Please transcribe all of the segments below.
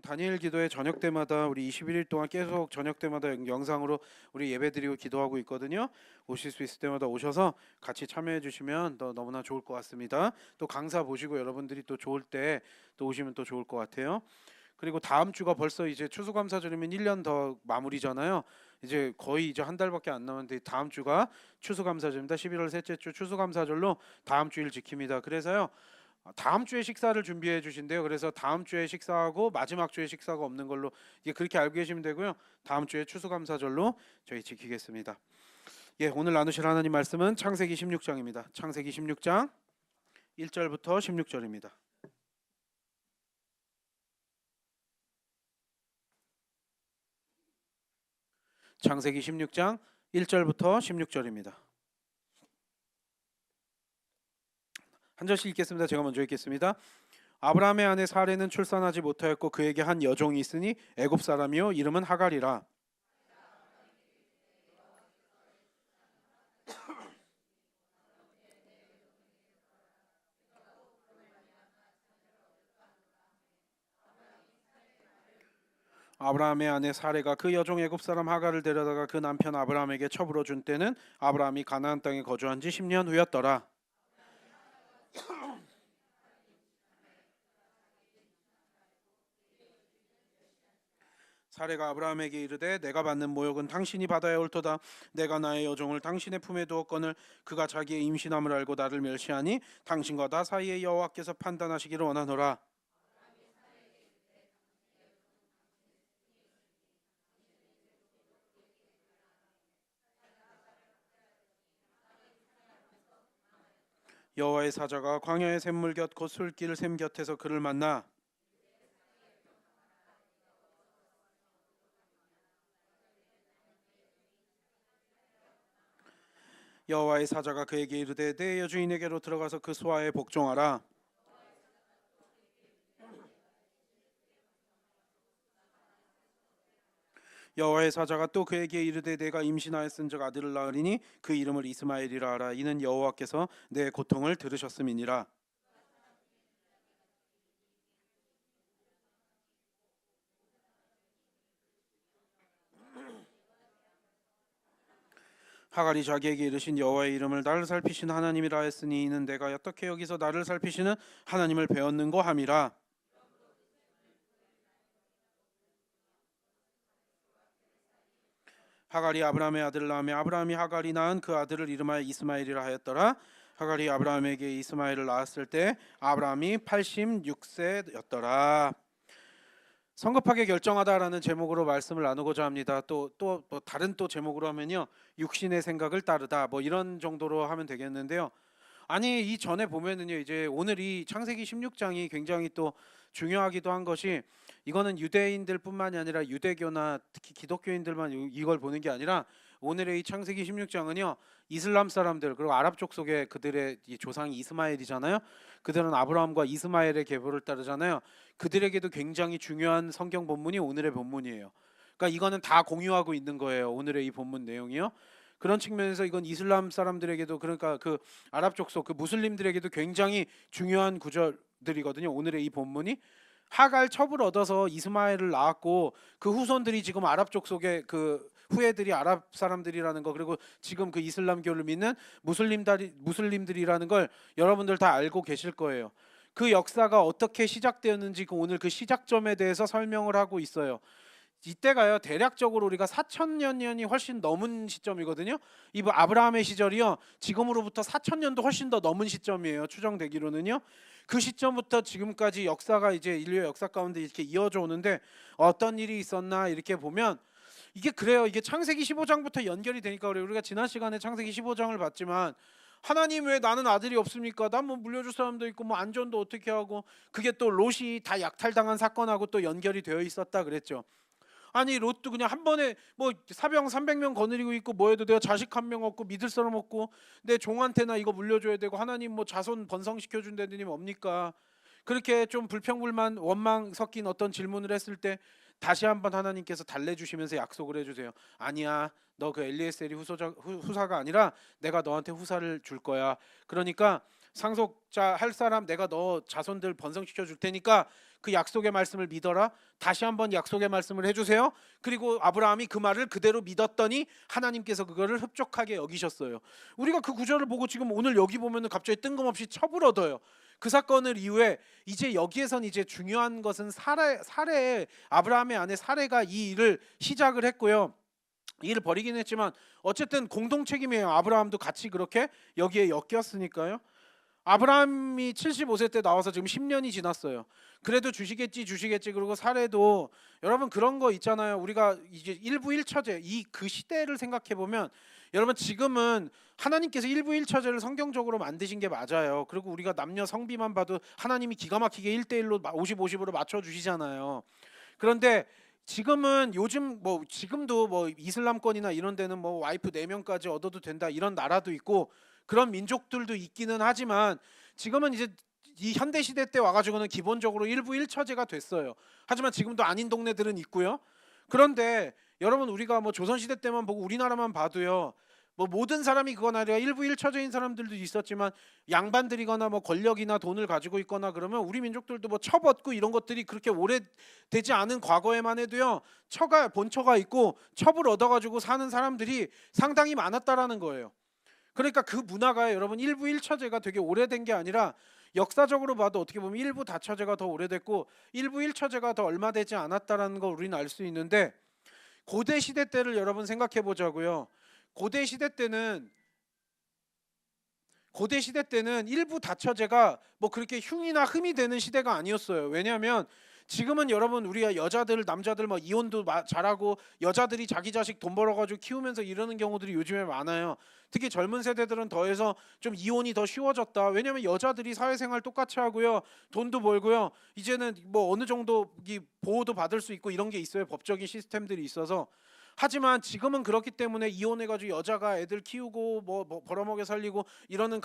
다니엘 기도회 저녁 때마다 우리 21일 동안 계속 저녁 때마다 영상으로 우리 예배드리고 기도하고 있거든요. 오실 수 있을 때마다 오셔서 같이 참여해 주시면 너무나 좋을 것 같습니다. 또 강사 보시고 여러분들이 또 좋을 때 또 오시면 또 좋을 것 같아요. 그리고 다음 주가 벌써 이제 추수감사절이면 1년 더 마무리잖아요. 이제 거의 이제 한 달밖에 안 남았는데 다음 주가 추수감사절입니다. 11월 셋째 주 추수감사절로 다음 주일 지킵니다. 그래서요. 다음 주에 식사를 준비해 주신대요. 그래서 다음 주에 식사하고 마지막 주에 식사가 없는 걸로 이게 그렇게 알고 계시면 되고요. 다음 주에 추수감사절로 저희 지키겠습니다. 예, 오늘 나누실 하나님 말씀은 창세기 16장입니다. 창세기 16장 1절부터 16절입니다. 창세기 16장 1절부터 16절입니다. 한 절씩 읽겠습니다. 제가 먼저 읽겠습니다. 아브라함의 아내 사레는 출산하지 못하였고 그에게 한 여종이 있으니 애굽 사람이요 이름은 하갈이라. 아브라함의 아내 사레가 그 여종 애굽 사람 하갈을 데려다가 그 남편 아브라함에게 첩으로 준 때는 아브라함이 가나안 땅에 거주한 지 10년 후였더라. 사레가 아브라함에게 이르되 내가 받는 모욕은 당신이 받아야 옳도다. 내가 나의 여종을 당신의 품에 두었거늘 그가 자기의 임신함을 알고 나를 멸시하니 당신과 나 사이에 여호와께서 판단하시기를 원하노라. 여호와의 사자가 광야의 샘물 곁 곧 술길 샘 곁에서 그를 만나 여호와의 사자가 그에게 이르되 내 여주인에게로 들어가서 그 소아에 복종하라. 여호와의 사자가 또 그에게 이르되 내가 임신하였은즉 아들을 낳으리니 그 이름을 이스마엘이라 하라. 이는 여호와께서 내 고통을 들으셨음이니라. 하갈이 자기에게 이르신 여호와의 이름을 나를 살피신 하나님이라 했으니 이는 내가 어떻게 여기서 나를 살피시는 하나님을 배웠는고 함이라. 하갈이 아브라함의 아들을 낳으며 아브라함이 하갈이 낳은 그 아들을 이름하여 이스마엘이라 하였더라. 하갈이 아브라함에게 이스마엘을 낳았을 때 아브라함이 86세였더라. 성급하게 결정하다라는 제목으로 말씀을 나누고자 합니다. 또 뭐 다른 또 제목으로 하면요, 육신의 생각을 따르다 뭐 이런 정도로 하면 되겠는데요. 아니 이 전에 보면은요, 이제 오늘 이 창세기 16장이 굉장히 또 중요하기도 한 것이, 이거는 유대인들뿐만이 아니라 유대교나 특히 기독교인들만 이걸 보는 게 아니라 오늘의 이 창세기 16장은요 이슬람 사람들 그리고 아랍족 속의 그들의 이 조상이 이스마엘이잖아요. 그들은 아브라함과 이스마엘의 계보를 따르잖아요. 그들에게도 굉장히 중요한 성경 본문이 오늘의 본문이에요. 그러니까 이거는 다 공유하고 있는 거예요, 오늘의 이 본문 내용이요. 그런 측면에서 이건 이슬람 사람들에게도, 그러니까 그 아랍족 속 그 무슬림들에게도 굉장히 중요한 구절들이거든요. 오늘의 이 본문이 하갈 첩을 얻어서 이스마엘을 낳았고 그 후손들이 지금 아랍족 속의 그 후예들이 아랍 사람들이라는 거, 그리고 지금 그 이슬람교를 믿는 무슬림들이라는 걸 여러분들 다 알고 계실 거예요. 그 역사가 어떻게 시작되었는지 오늘 그 시작점에 대해서 설명을 하고 있어요. 이때가요 대략적으로 우리가 4,000년이 훨씬 넘은 시점이거든요. 이 아브라함의 시절이요 지금으로부터 4,000년도 훨씬 더 넘은 시점이에요, 추정되기로는요. 그 시점부터 지금까지 역사가 이제 인류의 역사 가운데 이렇게 이어져 오는데 어떤 일이 있었나 이렇게 보면 이게 그래요. 이게 창세기 15장부터 연결이 되니까 그래요. 우리가 지난 시간에 창세기 15장을 봤지만 하나님 왜 나는 아들이 없습니까? 난 뭐 물려줄 사람도 있고 뭐 안전도 어떻게 하고, 그게 또 롯이 다 약탈당한 사건하고 또 연결이 되어 있었다 그랬죠. 아니 롯도 그냥 한 번에 뭐 사병 300명 거느리고 있고 뭐 해도 내가 자식 한 명 없고 믿을 사람 없고 내 종한테나 이거 물려줘야 되고 하나님 뭐 자손 번성시켜 준다더니 뭡니까? 그렇게 좀 불평불만 원망 섞인 어떤 질문을 했을 때 다시 한번 하나님께서 달래주시면서 약속을 해주세요. 아니야, 너 그 엘리에셀이 후사가 아니라 내가 너한테 후사를 줄 거야. 그러니까 상속자 할 사람 내가 너 자손들 번성시켜 줄 테니까 그 약속의 말씀을 믿어라. 다시 한번 약속의 말씀을 해주세요. 그리고 아브라함이 그 말을 그대로 믿었더니 하나님께서 그거를 흡족하게 여기셨어요. 우리가 그 구절을 보고 지금 오늘 여기 보면은 갑자기 뜬금없이 첩을 얻어요. 그 사건을 이후에 이제 여기에선 이제 중요한 것은 사례 아브라함의 아내 사례가 이 일을 시작을 했고요. 이 일을 벌이긴 했지만 어쨌든 공동 책임이에요. 아브라함도 같이 그렇게 여기에 엮였으니까요. 아브라함이 75세 때 나와서 지금 10년이 지났어요. 그래도 주시겠지. 그리고 사례도 여러분 그런 거 있잖아요. 우리가 이제 일부일처제 이 그 시대를 생각해 보면 여러분 지금은 하나님께서 일부일처제를 성경적으로 만드신 게 맞아요. 그리고 우리가 남녀 성비만 봐도 하나님이 기가 막히게 1대1로 50-50으로 맞춰 주시잖아요. 그런데 지금은 요즘 뭐 지금도 뭐 이슬람권이나 이런 데는 뭐 와이프 4명까지 얻어도 된다 이런 나라도 있고 그런 민족들도 있기는 하지만 지금은 이제 이 현대 시대 때 와가지고는 기본적으로 일부일처제가 됐어요. 하지만 지금도 아닌 동네들은 있고요. 그런데 여러분 우리가 뭐 조선 시대 때만 보고 우리나라만 봐도요. 뭐 모든 사람이 그건 아니라 일부일처제인 사람들도 있었지만 양반들이거나 뭐 권력이나 돈을 가지고 있거나 그러면 우리 민족들도 뭐 처벗고 이런 것들이 그렇게 오래되지 않은 과거에만 해도요. 본처가 있고 첩을 얻어가지고 사는 사람들이 상당히 많았다라는 거예요. 그러니까 그 문화가 여러분 일부일처제가 되게 오래된 게 아니라 역사적으로 봐도 어떻게 보면 일부다처제가 더 오래됐고 일부일처제가 더 얼마 되지 않았다라는 걸 우리는 알 수 있는데 고대 시대 때를 여러분 생각해 보자고요. 고대 시대 때는 일부다처제가 뭐 그렇게 흉이나 흠이 되는 시대가 아니었어요. 왜냐하면 지금은 여러분 우리가 여자들 남자들 뭐 이혼도 잘하고 여자들이 자기 자식 돈 벌어가지고 키우면서 이러는 경우들이 요즘에 많아요. 특히 젊은 세대들은 더해서 좀 이혼이 더 쉬워졌다. 왜냐하면 여자들이 사회생활 똑같이 하고요. 돈도 벌고요. 이제는 뭐 어느 정도 이 보호도 받을 수 있고 이런 게 있어요. 법적인 시스템들이 있어서. 하지만 지금은 그렇기 때문에 이혼해가지고 여자가 애들 키우고 뭐 벌어먹여 살리고 이러는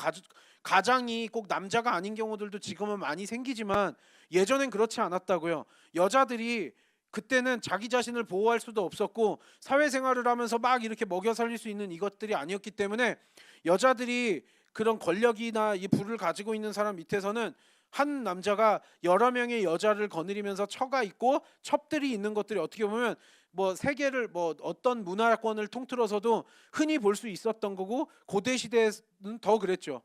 가장이 꼭 남자가 아닌 경우들도 지금은 많이 생기지만 예전엔 그렇지 않았다고요. 여자들이 그때는 자기 자신을 보호할 수도 없었고 사회생활을 하면서 막 이렇게 먹여 살릴 수 있는 이것들이 아니었기 때문에 여자들이 그런 권력이나 이 부를 가지고 있는 사람 밑에서는 한 남자가 여러 명의 여자를 거느리면서 처가 있고 첩들이 있는 것들이 어떻게 보면 뭐 세계를 뭐 어떤 문화권을 통틀어서도 흔히 볼 수 있었던 거고 고대 시대에는 더 그랬죠.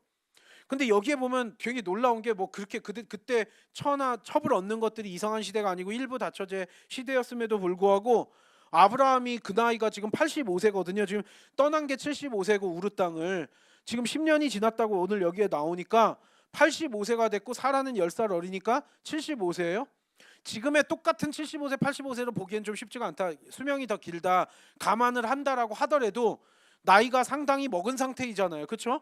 근데 여기에 보면 되게 놀라운 게 뭐 그렇게 그때 처나 첩을 얻는 것들이 이상한 시대가 아니고 일부 다처제 시대였음에도 불구하고 아브라함이 그 나이가 지금 85세거든요. 지금 떠난 게 75세고 우르 땅을 지금 10년이 지났다고 오늘 여기에 나오니까 85세가 됐고 사라는 10살 어리니까 75세예요. 지금의 똑같은 75세, 85세로 보기엔 좀 쉽지가 않다. 수명이 더 길다. 감안을 한다라고 하더라도 나이가 상당히 먹은 상태이잖아요. 그렇죠?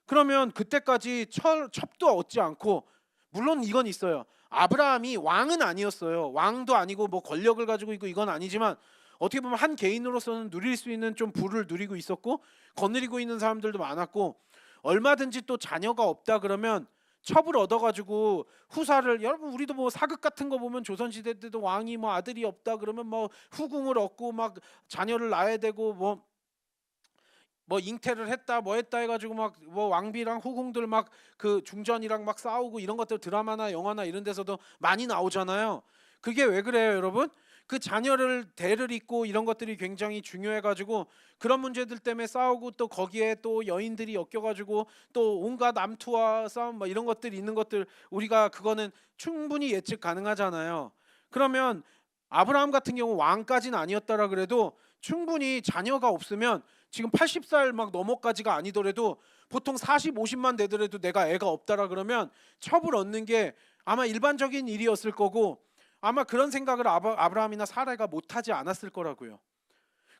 그러면 그때까지 첩도 얻지 않고 물론 이건 있어요. 아브라함이 왕은 아니었어요. 왕도 아니고 뭐 권력을 가지고 있고 이건 아니지만 어떻게 보면 한 개인으로서는 누릴 수 있는 좀 부를 누리고 있었고 거느리고 있는 사람들도 많았고 얼마든지 또 자녀가 없다 그러면 첩을 얻어가지고 후사를 여러분 우리도 뭐 사극 같은 거 보면 조선시대 때도 왕이 뭐 아들이 없다 그러면 뭐 후궁을 얻고 막 자녀를 낳아야 되고 뭐 잉태를 했다 뭐 했다 해가지고 막 뭐 왕비랑 후궁들 막 그 중전이랑 막 싸우고 이런 것들 드라마나 영화나 이런 데서도 많이 나오잖아요. 그게 왜 그래요 여러분? 그 자녀를 대를 잇고 이런 것들이 굉장히 중요해가지고 그런 문제들 때문에 싸우고 또 거기에 또 여인들이 엮여가지고 또 온갖 암투와 싸움 뭐 이런 것들이 있는 것들 우리가 그거는 충분히 예측 가능하잖아요. 그러면 아브라함 같은 경우 왕까지는 아니었다라 그래도 충분히 자녀가 없으면 지금 80살 막 넘어까지가 아니더라도 보통 40, 50만 되더라도 내가 애가 없다라 그러면 첩을 얻는 게 아마 일반적인 일이었을 거고 아마 그런 생각을 아브라함이나 사라가 못하지 않았을 거라고요.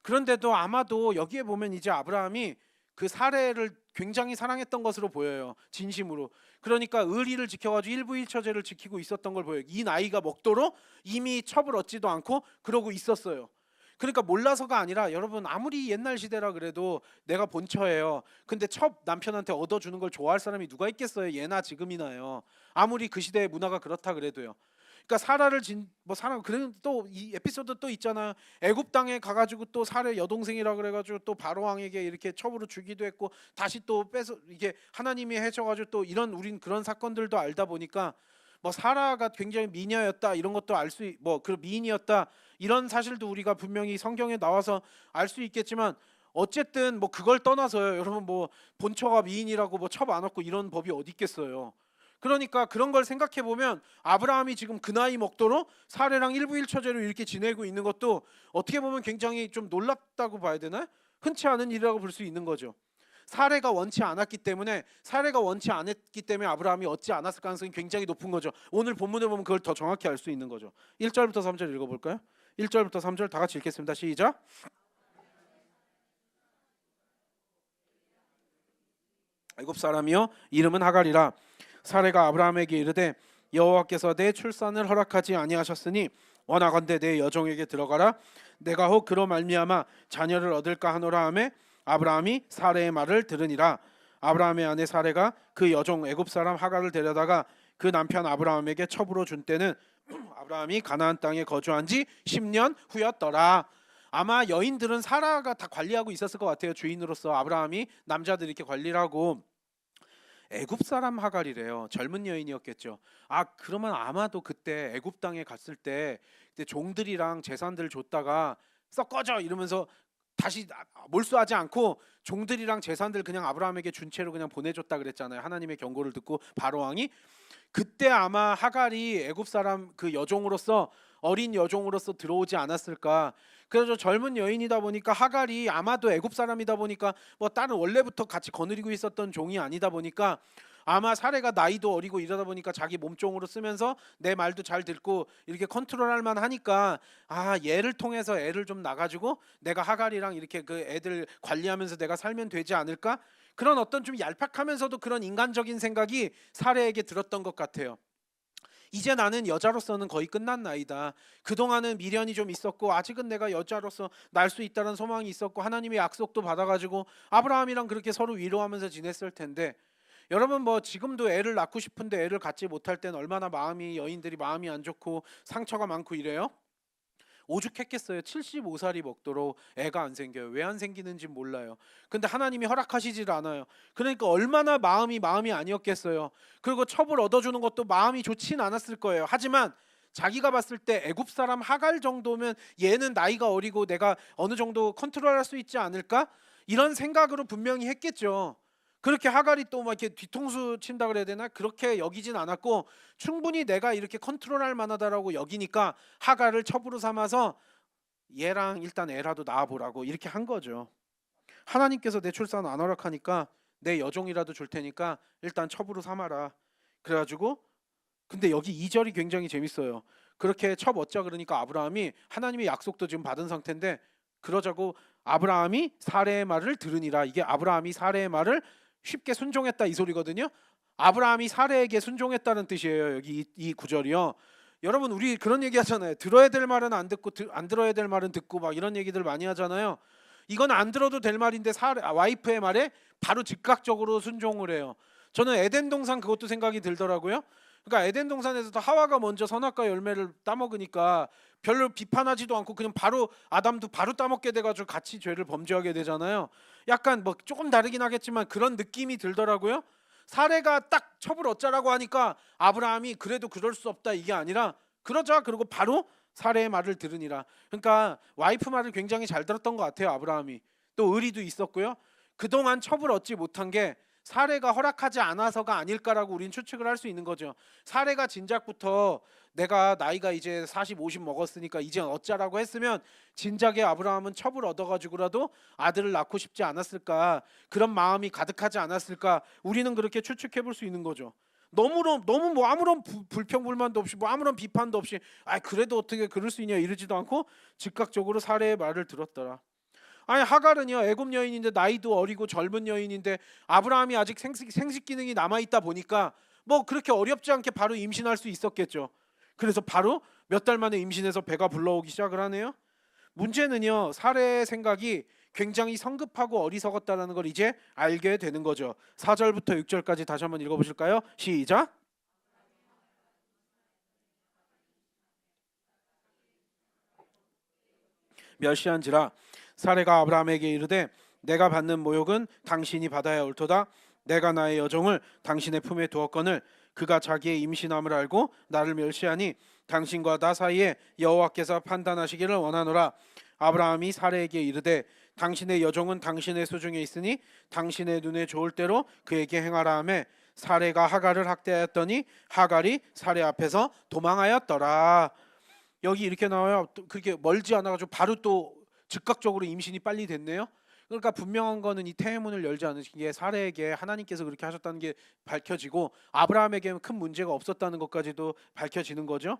그런데도 아마도 여기에 보면 이제 아브라함이 그 사례를 굉장히 사랑했던 것으로 보여요. 진심으로. 그러니까 의리를 지켜가지고 일부일처제를 지키고 있었던 걸 보여요. 이 나이가 먹도록 이미 첩을 얻지도 않고 그러고 있었어요. 그러니까 몰라서가 아니라 여러분 아무리 옛날 시대라 그래도 내가 본처예요. 근데 첩 남편한테 얻어주는 걸 좋아할 사람이 누가 있겠어요. 예나 지금이나요. 아무리 그 시대의 문화가 그렇다 그래도요. 그러니까 사라를 사라 그런 또 이 에피소드 또 있잖아요. 애굽 땅에 가가지고 또 사라 여동생이라 그래가지고 또 바로 왕에게 이렇게 첩으로 주기도 했고 다시 또 빼서 이게 하나님이 해줘가지고 또 이런 우린 그런 사건들도 알다 보니까 뭐 사라가 굉장히 미녀였다 이런 것도 그 미인이었다 이런 사실도 우리가 분명히 성경에 나와서 알 수 있겠지만 어쨌든 뭐 그걸 떠나서요. 여러분 뭐 본처가 미인이라고 뭐 첩 안 얻고 이런 법이 어디 있겠어요. 그러니까 그런 걸 생각해 보면 아브라함이 지금 그 나이 먹도록 사례랑 일부일처제로 이렇게 지내고 있는 것도 어떻게 보면 굉장히 좀 놀랍다고 봐야 되나? 흔치 않은 일이라고 볼 수 있는 거죠. 사례가 원치 않았기 때문에 아브라함이 얻지 않았을 가능성이 굉장히 높은 거죠. 오늘 본문을 보면 그걸 더 정확히 알 수 있는 거죠. 1절부터 3절 읽어볼까요? 1절부터 3절 다 같이 읽겠습니다. 시작. 애굽 사람이여 이름은 하갈이라. 사레가 아브라함에게 이르되 여호와께서 내 출산을 허락하지 아니하셨으니 원하건대 내 여종에게 들어가라. 내가 혹 그로 말미암아 자녀를 얻을까 하노라 하매 아브라함이 사레의 말을 들으니라. 아브라함의 아내 사레가 그 여종 애굽 사람 하갈을 데려다가 그 남편 아브라함에게 첩으로 준 때는 아브라함이 가나안 땅에 거주한 지 10년 후였더라. 아마 여인들은 사라가 다 관리하고 있었을 것 같아요. 주인으로서 아브라함이 남자들 이렇게 관리를 하고. 애굽 사람 하갈이래요. 젊은 여인이었겠죠. 그러면 아마도 그때 애굽 땅에 갔을 때 그때 종들이랑 재산들을 줬다가 썩 꺼져 이러면서 다시 몰수하지 않고 종들이랑 재산들 그냥 아브라함에게 준 채로 그냥 보내줬다 그랬잖아요. 하나님의 경고를 듣고 바로 왕이. 그때 아마 하갈이 애굽 사람 그 여종으로서 어린 여종으로서 들어오지 않았을까. 그래서 젊은 여인이다 보니까 하갈이 아마도 애굽 사람이다 보니까 뭐 다른 원래부터 같이 거느리고 있었던 종이 아니다 보니까 아마 사례가 나이도 어리고 이러다 보니까 자기 몸종으로 쓰면서 내 말도 잘 듣고 이렇게 컨트롤할 만하니까 얘를 통해서 애를 좀 낳아가지고 내가 하갈이랑 이렇게 그 애들 관리하면서 내가 살면 되지 않을까? 그런 어떤 좀 얄팍하면서도 그런 인간적인 생각이 사례에게 들었던 것 같아요. 이제 나는 여자로서는 거의 끝난 나이다. 그동안은 미련이 좀 있었고 아직은 내가 여자로서 날 수 있다는 소망이 있었고 하나님의 약속도 받아가지고 아브라함이랑 그렇게 서로 위로하면서 지냈을 텐데 여러분 뭐 지금도 애를 낳고 싶은데 애를 갖지 못할 때는 얼마나 여인들이 마음이 안 좋고 상처가 많고 이래요? 오죽했겠어요. 75살이 먹도록 애가 안 생겨요. 왜 안 생기는지 몰라요. 근데 하나님이 허락하시질 않아요. 그러니까 얼마나 마음이 아니었겠어요. 그리고 첩을 얻어주는 것도 마음이 좋진 않았을 거예요. 하지만 자기가 봤을 때 애굽 사람 하갈 정도면 얘는 나이가 어리고 내가 어느 정도 컨트롤할 수 있지 않을까? 이런 생각으로 분명히 했겠죠. 그렇게 하갈이 또 막 이렇게 뒤통수 친다 그래야 되나? 그렇게 여기진 않았고 충분히 내가 이렇게 컨트롤할 만하다라고 여기니까 하갈을 첩으로 삼아서 얘랑 일단 애라도 낳아보라고 이렇게 한 거죠. 하나님께서 내 출산 안 허락하니까 내 여종이라도 줄 테니까 일단 첩으로 삼아라. 그래가지고 근데 여기 2절이 굉장히 재밌어요. 그렇게 첩 얻자 그러니까 아브라함이 하나님의 약속도 지금 받은 상태인데 그러자고 아브라함이 사레의 말을 들으니라. 이게 아브라함이 사레의 말을 쉽게 순종했다 이 소리거든요. 아브라함이 사레에게 순종했다는 뜻이에요. 여기 이 구절이요. 여러분 우리 그런 얘기 하잖아요. 들어야 될 말은 안 듣고 안 들어야 될 말은 듣고 막 이런 얘기들 많이 하잖아요. 이건 안 들어도 될 말인데 와이프의 말에 바로 즉각적으로 순종을 해요. 저는 에덴 동산 그것도 생각이 들더라고요. 그러니까 에덴 동산에서도 하와가 먼저 선악과 열매를 따먹으니까 별로 비판하지도 않고 그냥 바로 아담도 바로 따먹게 돼가지고 같이 죄를 범죄하게 되잖아요. 약간 뭐 조금 다르긴 하겠지만 그런 느낌이 들더라고요. 사례가 딱 첩을 얻자라고 하니까 아브라함이 그래도 그럴 수 없다 이게 아니라 그러자 그리고 바로 사례의 말을 들으니라. 그러니까 와이프 말을 굉장히 잘 들었던 것 같아요. 아브라함이 또 의리도 있었고요. 그동안 첩을 얻지 못한 게 사례가 허락하지 않아서가 아닐까라고 우린 추측을 할 수 있는 거죠. 사례가 진작부터 내가 나이가 이제 40, 50 먹었으니까 이제 어쩌라고 했으면 진작에 아브라함은 첩을 얻어가지고라도 아들을 낳고 싶지 않았을까, 그런 마음이 가득하지 않았을까, 우리는 그렇게 추측해 볼 수 있는 거죠. 너무 뭐 아무런 불평불만도 없이 뭐 아무런 비판도 없이 그래도 어떻게 그럴 수 있냐 이러지도 않고 즉각적으로 사례의 말을 들었더라. 아니 하갈은요 애굽 여인인데 나이도 어리고 젊은 여인인데 아브라함이 아직 생식 기능이 남아 있다 보니까 뭐 그렇게 어렵지 않게 바로 임신할 수 있었겠죠. 그래서 바로 몇 달 만에 임신해서 배가 불러오기 시작을 하네요. 문제는요 사례의 생각이 굉장히 성급하고 어리석었다는 걸 이제 알게 되는 거죠. 4절부터 6절까지 다시 한번 읽어보실까요? 시작. 멸시한지라 사레가 아브라함에게 이르되 내가 받는 모욕은 당신이 받아야 옳도다. 내가 나의 여종을 당신의 품에 두었거늘 그가 자기의 임신함을 알고 나를 멸시하니 당신과 나 사이에 여호와께서 판단하시기를 원하노라. 아브라함이 사레에게 이르되 당신의 여종은 당신의 수중에 있으니 당신의 눈에 좋을 대로 그에게 행하라 하매 사레가 하갈을 학대하였더니 하갈이 사레 앞에서 도망하였더라. 여기 이렇게 나와요. 그렇게 멀지 않아가지고 바로 또 즉각적으로 임신이 빨리 됐네요. 그러니까 분명한 거는 이 태문을 열지 않으신 게 사레에게 하나님께서 그렇게 하셨다는 게 밝혀지고 아브라함에게는 큰 문제가 없었다는 것까지도 밝혀지는 거죠.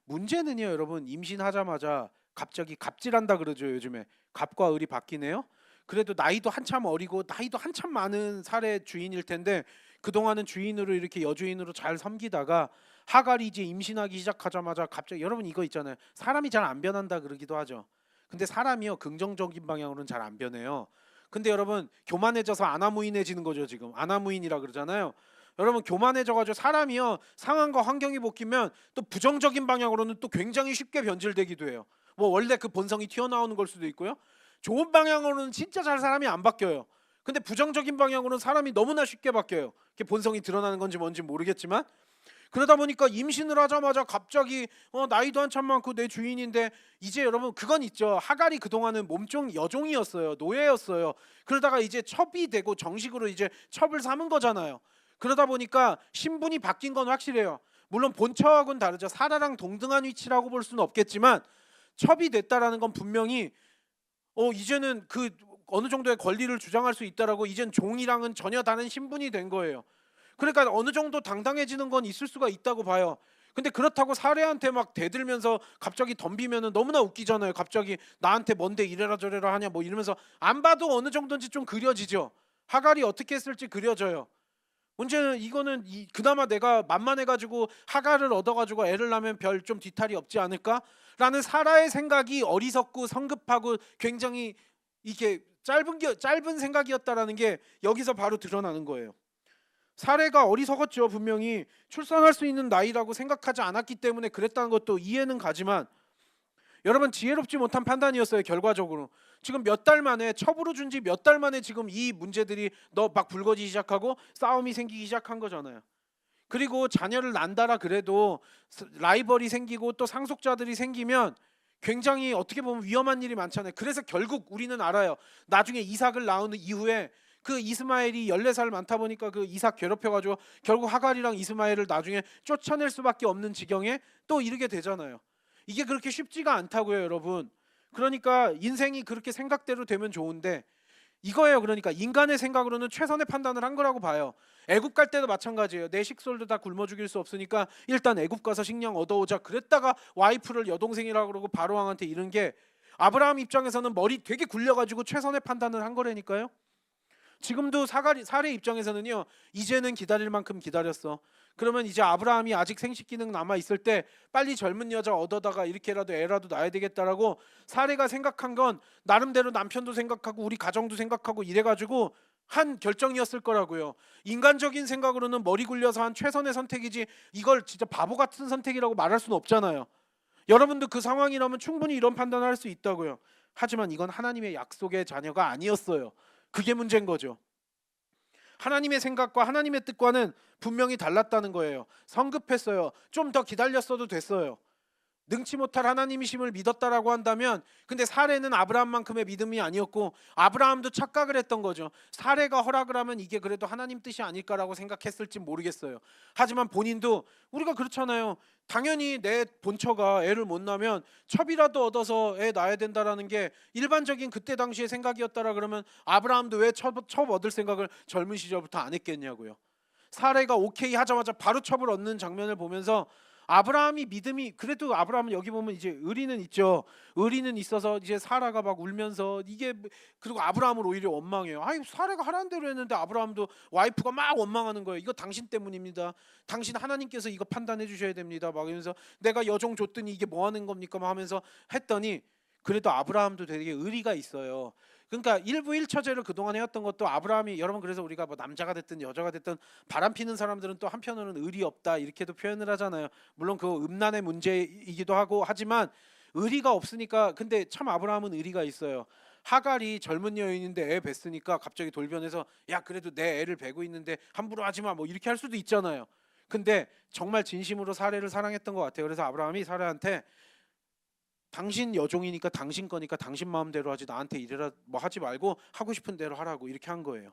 문제는요, 여러분, 임신하자마자 갑자기 갑질한다 그러죠. 요즘에 갑과 을이 바뀌네요. 그래도 나이도 한참 어리고 나이도 한참 많은 사례 주인일 텐데 그동안은 주인으로 이렇게 여주인으로 잘 섬기다가 하갈이 이제 임신하기 시작하자마자 갑자기, 여러분 이거 있잖아요. 사람이 잘 안 변한다 그러기도 하죠. 근데 사람이요, 긍정적인 방향으로는 잘 안 변해요. 근데 여러분 교만해져서 아나무인해지는 거죠. 지금 아나무인이라 그러잖아요. 여러분 교만해져가지고 사람이요, 상황과 환경이 바뀌면 또 부정적인 방향으로는 또 굉장히 쉽게 변질되기도 해요. 뭐 원래 그 본성이 튀어나오는 걸 수도 있고요. 좋은 방향으로는 진짜 잘 사람이 안 바뀌어요. 근데 부정적인 방향으로는 사람이 너무나 쉽게 바뀌어요. 그게 본성이 드러나는 건지 뭔지 모르겠지만, 그러다 보니까 임신을 하자마자 갑자기 나이도 한참 많고 내 주인인데, 이제 여러분 그건 있죠. 하갈이 그동안은 몸종 여종이었어요. 노예였어요. 그러다가 이제 첩이 되고 정식으로 이제 첩을 삼은 거잖아요. 그러다 보니까 신분이 바뀐 건 확실해요. 물론 본처하고는 다르죠. 사라랑 동등한 위치라고 볼 수는 없겠지만 첩이 됐다라는 건 분명히 이제는 그 어느 정도의 권리를 주장할 수 있다라고, 이젠 종이랑은 전혀 다른 신분이 된 거예요. 그러니까 어느 정도 당당해지는 건 있을 수가 있다고 봐요. 근데 그렇다고 사례한테 막 대들면서 갑자기 덤비면은 너무나 웃기잖아요. 갑자기 나한테 뭔데 이래라 저래라 하냐 뭐 이러면서, 안 봐도 어느 정도인지 좀 그려지죠. 하갈이 어떻게 했을지 그려져요. 문제는 이거는 그나마 내가 만만해가지고 하갈을 얻어가지고 애를 낳으면 별 좀 뒤탈이 없지 않을까라는 사라의 생각이 어리석고 성급하고 굉장히 이게 짧은 생각이었다라는 게 여기서 바로 드러나는 거예요. 사례가 어리석었죠. 분명히 출산할 수 있는 나이라고 생각하지 않았기 때문에 그랬다는 것도 이해는 가지만, 여러분 지혜롭지 못한 판단이었어요. 결과적으로 지금 몇 달 만에, 첩으로 준 지 몇 달 만에 지금 이 문제들이 막 불거지기 시작하고 싸움이 생기기 시작한 거잖아요. 그리고 자녀를 낳는다라 그래도 라이벌이 생기고 또 상속자들이 생기면 굉장히 어떻게 보면 위험한 일이 많잖아요. 그래서 결국 우리는 알아요. 나중에 이삭을 낳은 이후에 그 이스마엘이 14살 많다 보니까 그 이삭 괴롭혀가지고 결국 하갈이랑 이스마엘을 나중에 쫓아낼 수밖에 없는 지경에 또 이르게 되잖아요. 이게 그렇게 쉽지가 않다고요, 여러분. 그러니까 인생이 그렇게 생각대로 되면 좋은데 이거예요. 그러니까 인간의 생각으로는 최선의 판단을 한 거라고 봐요. 애굽 갈 때도 마찬가지예요. 내 식솔도 다 굶어 죽일 수 없으니까 일단 애굽 가서 식량 얻어오자. 그랬다가 와이프를 여동생이라고 그러고 바로 왕한테 이른 게, 아브라함 입장에서는 머리 되게 굴려가지고 최선의 판단을 한 거라니까요. 지금도 사례 입장에서는요, 이제는 기다릴 만큼 기다렸어. 그러면 이제 아브라함이 아직 생식 기능 남아 있을 때 빨리 젊은 여자 얻어다가 이렇게라도 애라도 낳아야 되겠다라고 사례가 생각한 건 나름대로 남편도 생각하고 우리 가정도 생각하고 이래가지고 한 결정이었을 거라고요. 인간적인 생각으로는 머리 굴려서 한 최선의 선택이지 이걸 진짜 바보 같은 선택이라고 말할 수는 없잖아요. 여러분도 그 상황이라면 충분히 이런 판단을 할 수 있다고요. 하지만 이건 하나님의 약속의 자녀가 아니었어요. 그게 문제인 거죠. 하나님의 생각과 하나님의 뜻과는 분명히 달랐다는 거예요. 성급했어요. 좀 더 기다렸어도 됐어요. 능치 못할 하나님이심을 믿었다라고 한다면, 근데 사례는 아브라함만큼의 믿음이 아니었고 아브라함도 착각을 했던 거죠. 사례가 허락을 하면 이게 그래도 하나님 뜻이 아닐까라고 생각했을지 모르겠어요. 하지만 본인도, 우리가 그렇잖아요. 당연히 내 본처가 애를 못 낳으면 첩이라도 얻어서 애 낳아야 된다라는 게 일반적인 그때 당시의 생각이었다라 그러면 아브라함도 왜 첩 얻을 생각을 젊은 시절부터 안 했겠냐고요. 사례가 오케이 하자마자 바로 첩을 얻는 장면을 보면서 아브라함이 믿음이, 그래도 아브라함은 여기 보면 이제 의리는 있죠. 의리는 있어서 이제 사라가 막 울면서 이게, 그리고 아브라함을 오히려 원망해요. 아이 사라가 하라는 대로 했는데 아브라함도 와이프가 막 원망하는 거예요. 이거 당신 때문입니다. 당신 하나님께서 이거 판단해 주셔야 됩니다. 막 이러면서 내가 여종 줬더니 이게 뭐 하는 겁니까? 막 하면서 했더니, 그래도 아브라함도 되게 의리가 있어요. 그러니까 일부 일처제를 그동안 해왔던 것도 아브라함이, 여러분 그래서 우리가 뭐 남자가 됐든 여자가 됐든 바람 피는 사람들은 또 한편으로는 의리 없다 이렇게도 표현을 하잖아요. 물론 그 음란의 문제이기도 하고 하지만 의리가 없으니까. 근데 참 아브라함은 의리가 있어요. 하갈이 젊은 여인인데 애 뱄으니까 갑자기 돌변해서 야 그래도 내 애를 베고 있는데 함부로 하지 마 뭐 이렇게 할 수도 있잖아요. 근데 정말 진심으로 사례를 사랑했던 것 같아요. 그래서 아브라함이 사례한테 당신 여종이니까 당신 거니까 당신 마음대로 하지 나한테 이래라 뭐 하지 말고 하고 싶은 대로 하라고 이렇게 한 거예요.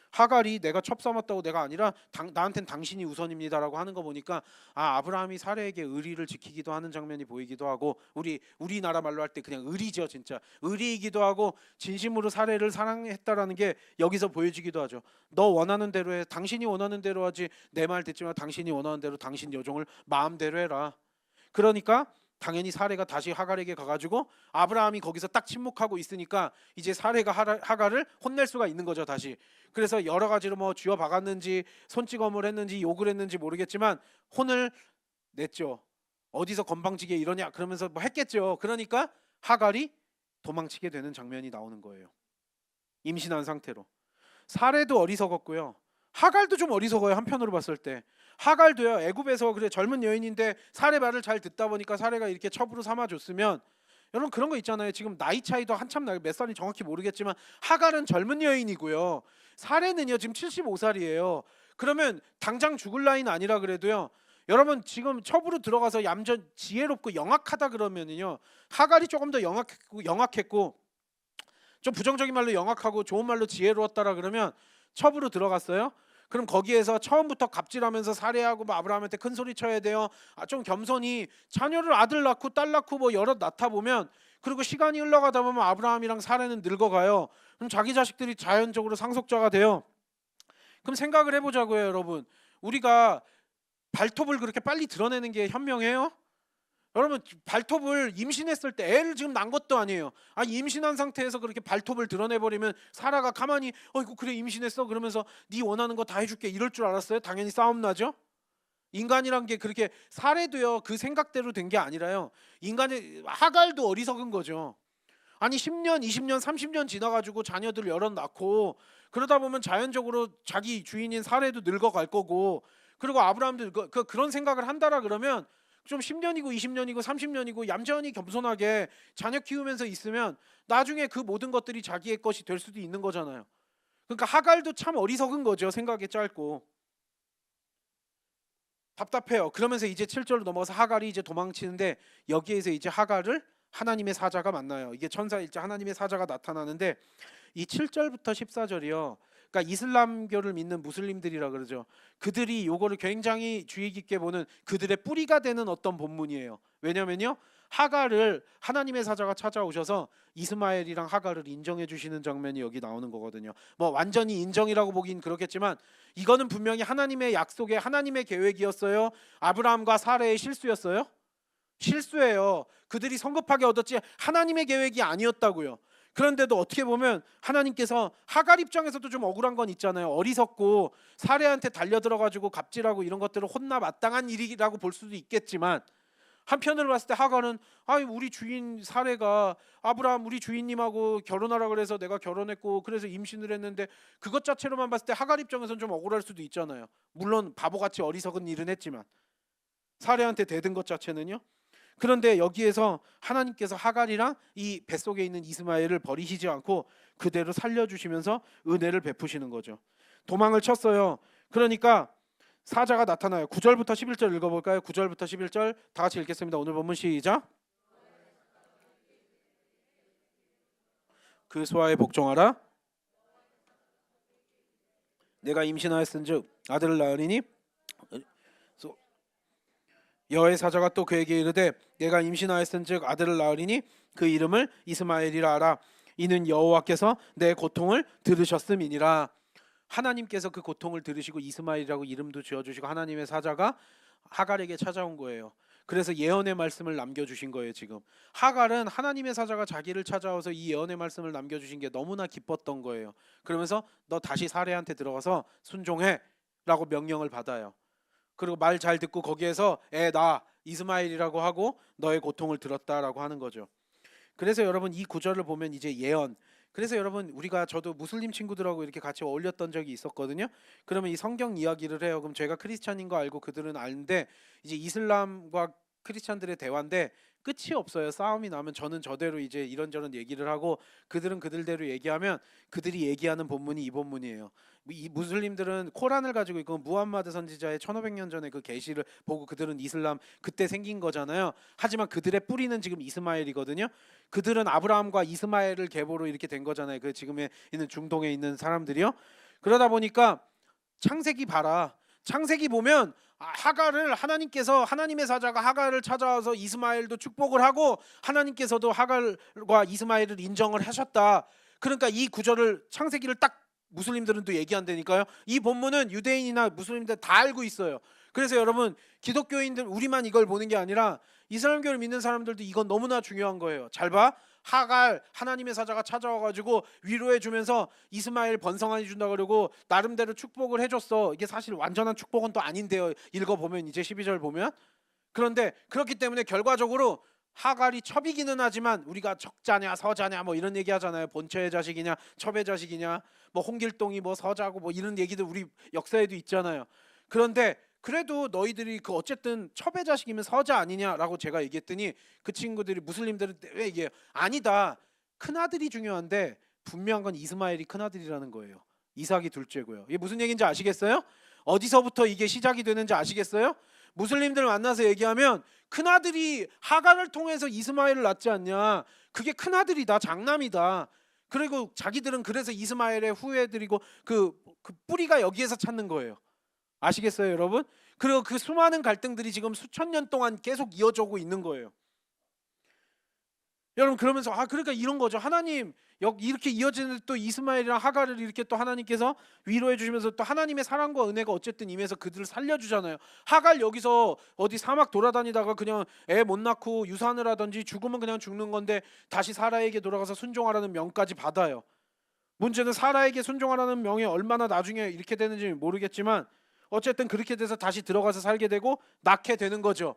하갈이 내가 첩삼았다고 내가 아니라 나한텐 당신이 우선입니다라고 하는 거 보니까 아브라함이 사례에게 의리를 지키기도 하는 장면이 보이기도 하고 우리나라 말로 할 때 그냥 의리죠. 진짜 의리이기도 하고 진심으로 사례를 사랑했다라는 게 여기서 보여지기도 하죠. 너 원하는 대로 해. 당신이 원하는 대로 하지. 내 말 듣지 마. 당신이 원하는 대로 당신 여종을 마음대로 해라. 그러니까 당연히 사례가 다시 하갈에게 가가지고 아브라함이 거기서 딱 침묵하고 있으니까 이제 사례가 하갈을 혼낼 수가 있는 거죠. 다시. 그래서 여러 가지로 뭐 쥐어 박았는지 손찌검을 했는지 욕을 했는지 모르겠지만 혼을 냈죠. 어디서 건방지게 이러냐 그러면서 뭐 했겠죠. 그러니까 하갈이 도망치게 되는 장면이 나오는 거예요. 임신한 상태로. 사례도 어리석었고요. 하갈도 좀 어리석어요. 한편으로 봤을 때. 하갈도요. 애굽에서 그래 젊은 여인인데 사례 말을 잘 듣다 보니까 사례가 이렇게 첩으로 삼아줬으면 여러분 그런 거 있잖아요. 지금 나이 차이도 한참 나요. 몇 살이 정확히 모르겠지만 하갈은 젊은 여인이고요. 사례는요 지금 75살이에요. 그러면 당장 죽을 나이는 아니라 그래도요. 여러분 지금 첩으로 들어가서 얌전 지혜롭고 영악하다 그러면은요 하갈이 조금 더 영악했고 좀 부정적인 말로 영악하고 좋은 말로 지혜로웠다라 그러면 첩으로 들어갔어요. 그럼 거기에서 처음부터 갑질하면서 살해하고 뭐 아브라함한테 큰 소리 쳐야 돼요. 좀 겸손히 자녀를 아들 낳고 딸 낳고 뭐 여럿 낳다 보면 그리고 시간이 흘러가다 보면 아브라함이랑 사례는 늙어가요. 그럼 자기 자식들이 자연적으로 상속자가 돼요. 그럼 생각을 해보자고요, 여러분. 우리가 발톱을 그렇게 빨리 드러내는 게 현명해요? 여러분 발톱을 임신했을 때 애를 지금 낳은 것도 아니에요. 임신한 상태에서 그렇게 발톱을 드러내버리면 사라가 가만히 어이구 그래 임신했어 그러면서 네 원하는 거 다 해줄게 이럴 줄 알았어요? 당연히 싸움 나죠. 인간이란 게 그렇게 사례도요 그 생각대로 된 게 아니라요. 인간의 하갈도 어리석은 거죠. 10년, 20년, 30년 지나가지고 자녀들 여럿 낳고 그러다 보면 자연적으로 자기 주인인 사례도 늙어갈 거고 그리고 아브라함도 그런 생각을 한다라 그러면 좀 10년이고 20년이고 30년이고 얌전히 겸손하게 자녀 키우면서 있으면 나중에 그 모든 것들이 자기의 것이 될 수도 있는 거잖아요. 그러니까 하갈도 참 어리석은 거죠. 생각이 짧고 답답해요. 그러면서 이제 7절로 넘어가서 하갈이 이제 도망치는데 여기에서 이제 하갈을 하나님의 사자가 만나요. 이게 천사일자 하나님의 사자가 나타나는데 이 7절부터 14절이요. 그러니까 이슬람교를 믿는 무슬림들이라 그러죠. 그들이 요거를 굉장히 주의 깊게 보는 그들의 뿌리가 되는 어떤 본문이에요. 왜냐면요. 하갈을 하나님의 사자가 찾아오셔서 이스마엘이랑 하갈을 인정해 주시는 장면이 여기 나오는 거거든요. 뭐 완전히 인정이라고 보긴 그렇겠지만 이거는 분명히 하나님의 약속의 하나님의 계획이었어요. 아브라함과 사레의 실수였어요? 실수예요. 그들이 성급하게 얻었지 하나님의 계획이 아니었다고요. 그런데도 어떻게 보면 하나님께서 하갈 입장에서도 좀 억울한 건 있잖아요. 어리석고 사례한테 달려들어가지고 갑질하고 이런 것들을 혼나 마땅한 일이라고 볼 수도 있겠지만 한편으로 봤을 때 하갈은 우리 주인 사례가 아브라함 우리 주인님하고 결혼하라 그래서 내가 결혼했고 그래서 임신을 했는데 그것 자체로만 봤을 때 하갈 입장에서는 좀 억울할 수도 있잖아요. 물론 바보같이 어리석은 일은 했지만 사례한테 대든 것 자체는요. 그런데 여기에서 하나님께서 하갈이랑 이 뱃속에 있는 이스마엘을 버리시지 않고 그대로 살려주시면서 은혜를 베푸시는 거죠. 도망을 쳤어요. 그러니까 사자가 나타나요. 9절부터 11절 읽어볼까요? 9절부터 11절 다 같이 읽겠습니다. 오늘 본문 시작. 그 소아에 복종하라. 내가 임신하였은즉 아들을 낳으리니 여호와의 사자가 또 그에게 이르되 내가 임신하였은즉 아들을 낳으리니 그 이름을 이스마엘이라 하라. 이는 여호와께서 내 고통을 들으셨음이니라. 하나님께서 그 고통을 들으시고 이스마엘이라고 이름도 지어주시고 하나님의 사자가 하갈에게 찾아온 거예요. 그래서 예언의 말씀을 남겨주신 거예요. 지금 하갈은 하나님의 사자가 자기를 찾아와서 이 예언의 말씀을 남겨주신 게 너무나 기뻤던 거예요. 그러면서 너 다시 사례한테 들어가서 순종해 라고 명령을 받아요. 그리고 말 잘 듣고 거기에서 나 이스마엘이라고 하고 너의 고통을 들었다라고 하는 거죠. 그래서 여러분 이 구절을 보면 이제 예언. 그래서 여러분 저도 무슬림 친구들하고 이렇게 같이 어울렸던 적이 있었거든요. 그러면 이 성경 이야기를 해요. 그럼 제가 크리스찬인 거 알고 그들은 아는데 이제 이슬람과 크리스찬들의 대화인데 끝이 없어요. 싸움이 나면 저는 저대로 이제 이런저런 얘기를 하고 그들은 그들대로 얘기하면 그들이 얘기하는 본문이 이 본문이에요. 이 무슬림들은 코란을 가지고 있고 무함마드 선지자의 1500년 전에 그 계시를 보고 그들은 이슬람 그때 생긴 거잖아요. 하지만 그들의 뿌리는 지금 이스마엘이거든요. 그들은 아브라함과 이스마엘을 계보로 이렇게 된 거잖아요. 그 지금에 있는 중동에 있는 사람들이요. 그러다 보니까 창세기 봐라. 창세기 보면 하갈을 하나님께서 하나님의 사자가 하갈을 찾아와서 이스마엘도 축복을 하고 하나님께서도 하갈과 이스마엘을 인정을 하셨다. 그러니까 이 구절을 창세기를 딱 무슬림들은 또 얘기한다니까요. 이 본문은 유대인이나 무슬림들 다 알고 있어요. 그래서 여러분 기독교인들 우리만 이걸 보는 게 아니라 이슬람교를 믿는 사람들도 이건 너무나 중요한 거예요. 잘 봐. 하갈 하나님의 사자가 찾아와가지고 위로해 주면서 이스마엘 번성하게 준다 그러고 나름대로 축복을 해줬어. 이게 사실 완전한 축복은 또 아닌데요. 읽어보면 이제 12절 보면. 그런데 그렇기 때문에 결과적으로 하갈이 첩이기는 하지만 우리가 적자냐 서자냐 뭐 이런 얘기 하잖아요. 본처의 자식이냐 첩의 자식이냐 뭐 홍길동이 뭐 서자고 뭐 이런 얘기도 우리 역사에도 있잖아요. 그런데 그래도 너희들이 그 어쨌든 첩의 자식이면 서자 아니냐라고 제가 얘기했더니 그 친구들이 무슬림들은 왜 얘기해요? 아니다. 큰아들이 중요한데 분명한 건 이스마엘이 큰아들이라는 거예요. 이삭이 둘째고요. 이게 무슨 얘기인지 아시겠어요? 어디서부터 이게 시작이 되는지 아시겠어요? 무슬림들 만나서 얘기하면 큰아들이 하갈을 통해서 이스마엘을 낳지 않냐. 그게 큰아들이다. 장남이다. 그리고 자기들은 그래서 이스마엘의 후예들이고 그 뿌리가 여기에서 찾는 거예요. 아시겠어요 여러분? 그리고 그 수많은 갈등들이 지금 수천 년 동안 계속 이어져고 있는 거예요. 여러분 그러면서 그러니까 이런 거죠. 하나님 이렇게 이어지는 또 이스마엘이랑 하갈을 이렇게 또 하나님께서 위로해 주시면서 또 하나님의 사랑과 은혜가 어쨌든 임해서 그들을 살려주잖아요. 하갈 여기서 어디 사막 돌아다니다가 그냥 애 못 낳고 유산을 하든지 죽으면 그냥 죽는 건데 다시 사라에게 돌아가서 순종하라는 명까지 받아요. 문제는 사라에게 순종하라는 명이 얼마나 나중에 이렇게 되는지 모르겠지만 어쨌든 그렇게 돼서 다시 들어가서 살게 되고 낳게 되는 거죠.